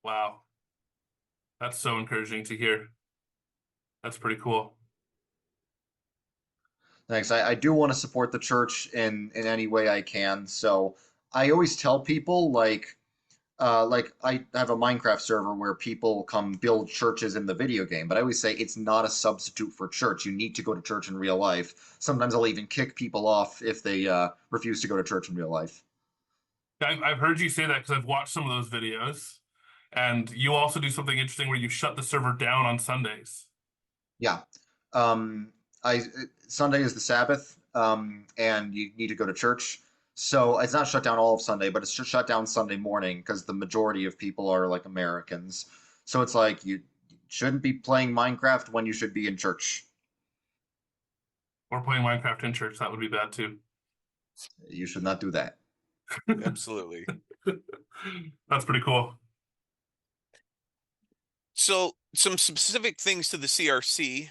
Speaker 1: Wow, that's so encouraging to hear. That's pretty cool.
Speaker 2: thanks. I do want to support the church in any way I can. So I always tell people like I have a Minecraft server where people come build churches in the video game, but I always say it's not a substitute for church. You need to go to church in real life. Sometimes I'll even kick people off if they refuse to go to church in real life.
Speaker 1: I've heard you say that because I've watched some of those videos, and you also do something interesting where you shut the server down on Sundays.
Speaker 2: Yeah. Um, I Sunday is the Sabbath, and you need to go to church. So it's not shut down all of Sunday, but it's just shut down Sunday morning because the majority of people are like Americans. So it's like you shouldn't be playing Minecraft when you should be in church.
Speaker 1: Or playing Minecraft in church, that would be bad too.
Speaker 2: You should not do that.
Speaker 3: Absolutely.
Speaker 1: That's pretty cool.
Speaker 3: So some specific things to the CRC.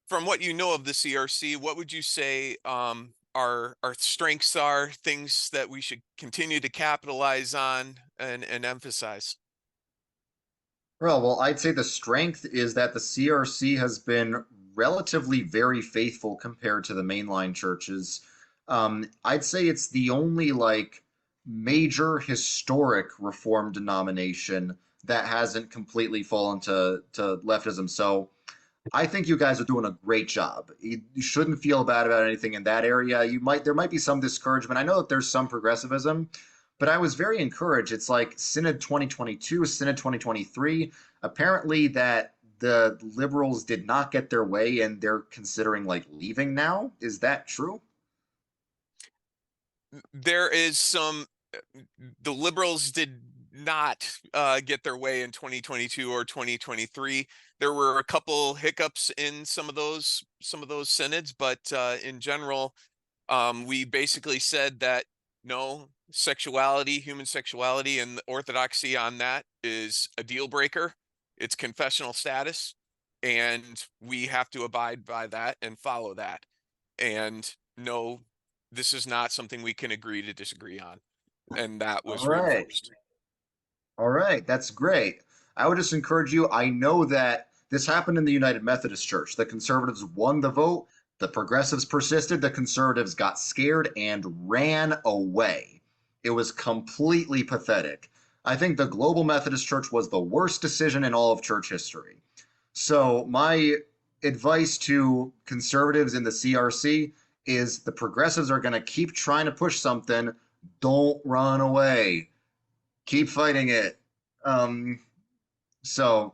Speaker 3: From what you know of the CRC, what would you say our strengths are, things that we should continue to capitalize on and emphasize?
Speaker 2: Well, I'd say the strength is that the CRC has been relatively very faithful compared to the mainline churches. I'd say it's the only like major historic reform denomination that hasn't completely fallen to leftism. So I think you guys are doing a great job. You shouldn't feel bad about anything in that area. There might be some discouragement. I know that there's some progressivism, but I was very encouraged. It's like Synod 2022, Synod 2023. Apparently that the liberals did not get their way and they're considering like leaving now. Is that true?
Speaker 3: There is some the liberals did not get their way in 2022 or 2023. There were a couple hiccups in some of those synods, but in general, we basically said that no, sexuality, human sexuality, and the orthodoxy on that is a deal breaker. It's confessional status, and we have to abide by that and follow that. And no, this is not something we can agree to disagree on. And that
Speaker 2: All
Speaker 3: was
Speaker 2: right.
Speaker 3: reinforced.
Speaker 2: All right, that's great. I would just encourage you. I know that this happened in the United Methodist Church. The conservatives won the vote, the progressives persisted, the conservatives got scared and ran away. It was completely pathetic. I think the Global Methodist Church was the worst decision in all of church history. So, my advice to conservatives in the CRC is the progressives are going to keep trying to push something. Don't run away. Keep fighting it. Um, so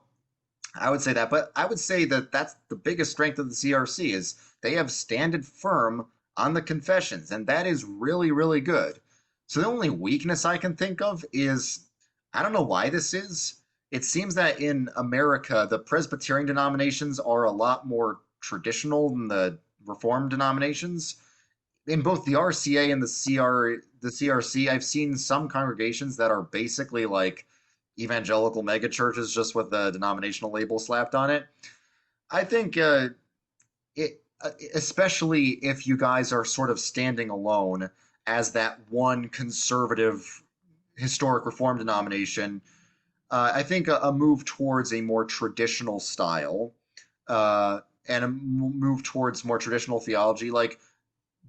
Speaker 2: I would say that, but I would say that that's the biggest strength of the CRC is they have standed firm on the confessions, and that is really, really good. So the only weakness I can think of is I don't know why this is. It seems that in America, the Presbyterian denominations are a lot more traditional than the Reformed denominations. In both the RCA and the CRC, I've seen some congregations that are basically like evangelical megachurches just with the denominational label slapped on it. I think especially if you guys are sort of standing alone as that one conservative historic reform denomination, I think a move towards a more traditional style and a move towards more traditional theology, like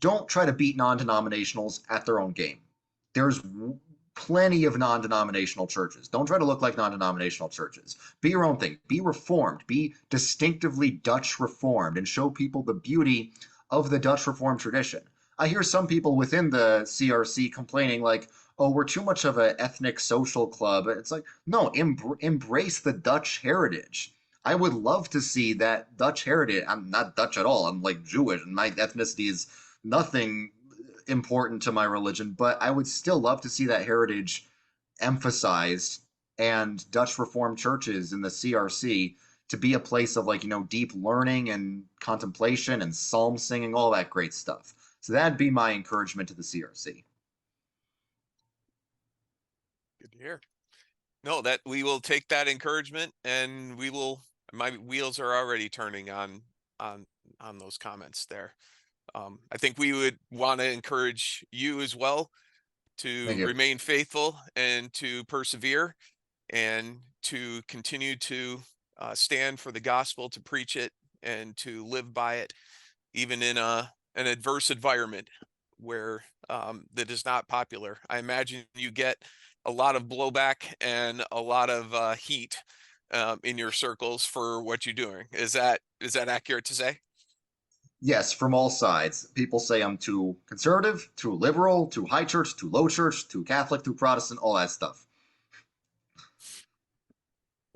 Speaker 2: don't try to beat non-denominationals at their own game. There's plenty of non-denominational churches. Don't try to look like non-denominational churches. Be your own thing. Be reformed. Be distinctively Dutch reformed and show people the beauty of the Dutch reformed tradition. I hear some people within the CRC complaining like, oh, we're too much of an ethnic social club. It's like, no, embrace the Dutch heritage. I would love to see that Dutch heritage. I'm not Dutch at all. I'm like Jewish, and my ethnicity is nothing important to my religion, but I would still love to see that heritage emphasized and Dutch Reformed churches in the CRC to be a place of like, deep learning and contemplation and psalm singing, all that great stuff. So that'd be my encouragement to the CRC.
Speaker 3: Good to hear. No, that we will take that encouragement, and we will. My wheels are already turning on those comments there. I think we would want to encourage you as well
Speaker 2: Thank
Speaker 3: to
Speaker 2: you.
Speaker 3: remain faithful and to persevere and to continue to stand for the gospel, to preach it, and to live by it, even in an adverse environment where that is not popular. I imagine you get a lot of blowback and a lot of heat in your circles for what you're doing. Is that accurate to say?
Speaker 2: Yes, from all sides. People say I'm too conservative, too liberal, too high church, too low church, too Catholic, too Protestant, all that stuff.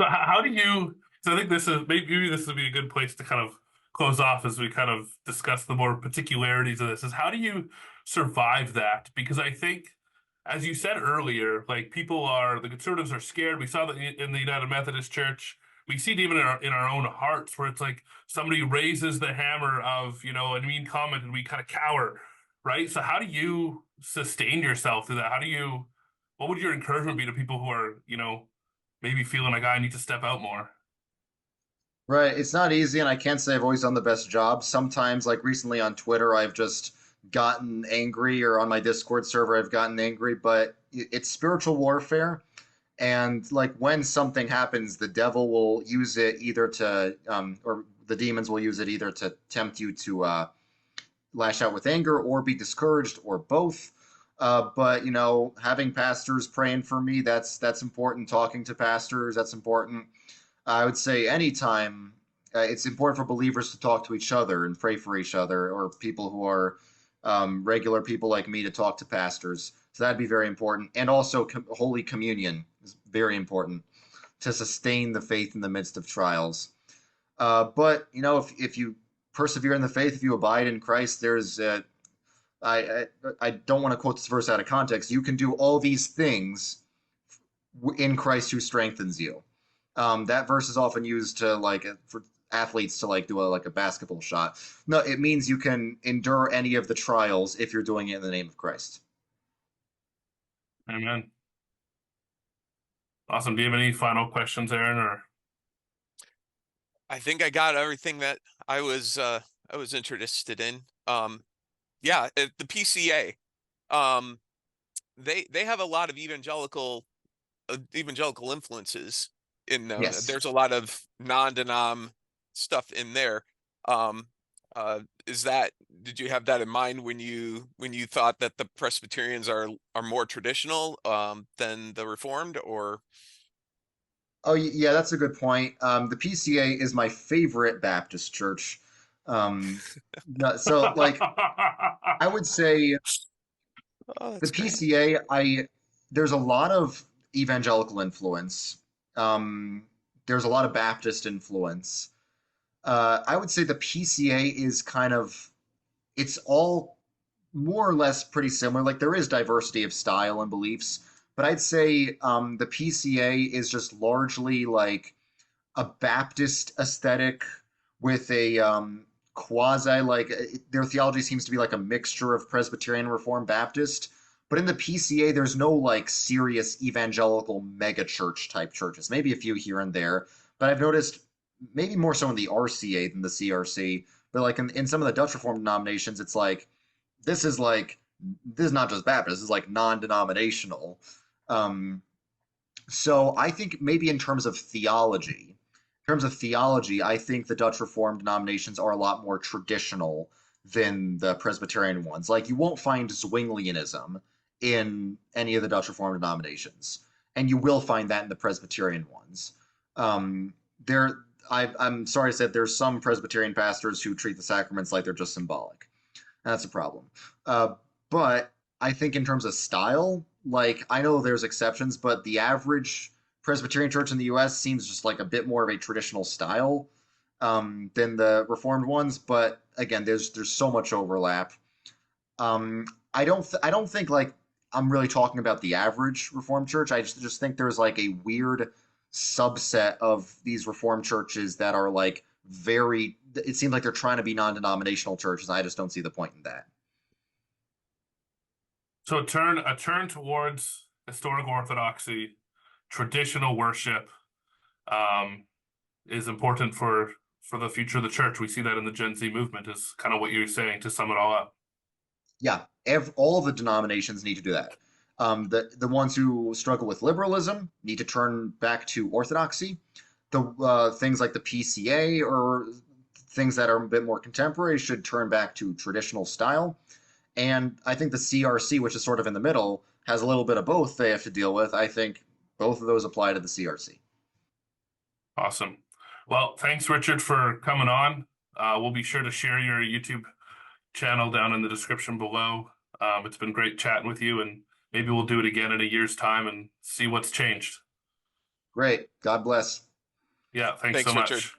Speaker 1: So how do you? So I think this is maybe this would be a good place to kind of close off as we kind of discuss the more particularities of this. Is how do you survive that? Because I think, as you said earlier, like the conservatives are scared. We saw that in the United Methodist Church. We see it even in our own hearts, where it's like somebody raises the hammer of a mean comment, and we kind of cower, right? So how do you sustain yourself through that? What would your encouragement be to people who are maybe feeling like I need to step out more?
Speaker 2: Right. It's not easy, and I can't say I've always done the best job. Sometimes, like recently on Twitter, I've just gotten angry, or on my Discord server, I've gotten angry, but it's spiritual warfare. And like when something happens, the devil will use it either or the demons will use it either to tempt you to lash out with anger or be discouraged or both. But having pastors praying for me, that's important. Talking to pastors, that's important. I would say anytime it's important for believers to talk to each other and pray for each other, or people who are regular people like me to talk to pastors. So that'd be very important. And also, Holy Communion is very important to sustain the faith in the midst of trials. But if you persevere in the faith, if you abide in Christ, there's I don't want to quote this verse out of context. You can do all these things in Christ who strengthens you. That verse is often used to for athletes to do a basketball shot. No, it means you can endure any of the trials if you're doing it in the name of Christ.
Speaker 1: Amen. Awesome. Do you have any final questions, Aaron? Or
Speaker 3: I think I got everything that I was interested in. Yeah, the PCA. Um, they have a lot of evangelical influences in them.
Speaker 2: Yes.
Speaker 3: There's a lot of non-denom stuff in there. Um, is that did you have that in mind when you thought that the Presbyterians are more traditional than the Reformed, or
Speaker 2: Oh, yeah, that's a good point. The PCA is my favorite Baptist church. So, like, I would say
Speaker 3: oh,
Speaker 2: the
Speaker 3: that's great.
Speaker 2: PCA, there's a lot of evangelical influence. Um, there's a lot of Baptist influence. I would say the PCA is kind of, it's all more or less pretty similar. Like there is diversity of style and beliefs, but I'd say the PCA is just largely like a Baptist aesthetic with a quasi like their theology seems to be like a mixture of Presbyterian Reformed Baptist. But in the PCA, there's no like serious evangelical megachurch type churches. Maybe a few here and there, but I've noticed maybe more so in the RCA than the CRC. But like in some of the Dutch Reformed denominations, it's like this is like this is not just Baptist. This is like non-denominational. Um, so I think maybe in terms of theology, I think the Dutch Reformed denominations are a lot more traditional than the Presbyterian ones. Like you won't find Zwinglianism in any of the Dutch Reformed denominations, and you will find that in the Presbyterian ones. There, I'm sorry to say, there's some Presbyterian pastors who treat the sacraments like they're just symbolic. That's a problem. Uh, but I think in terms of style, like I know there's exceptions, but the average Presbyterian church in the U.S. seems just like a bit more of a traditional style than the Reformed ones. But again, there's so much overlap. I don't think like I'm really talking about the average Reformed church. I just think there's like a weird subset of these Reformed churches that are like very. It seems like they're trying to be non-denominational churches. I just don't see the point in that.
Speaker 1: So a turn towards historical orthodoxy, traditional worship, um, is important for the future of the church. We see that in the Gen Z movement. Is kind of what you're saying to sum it all up.
Speaker 2: Yeah, all the denominations need to do that. The ones who struggle with liberalism need to turn back to orthodoxy. The things like the PCA or things that are a bit more contemporary should turn back to traditional style. And I think the CRC, which is sort of in the middle, has a little bit of both they have to deal with. I think both of those apply to the CRC.
Speaker 1: Awesome. Well, thanks, Richard, for coming on. We'll be sure to share your YouTube channel down in the description below. It's been great chatting with you, and maybe we'll do it again in a year's time and see what's changed.
Speaker 2: Great. God bless.
Speaker 1: Yeah, thanks so
Speaker 3: Thanks, Richard.
Speaker 1: much.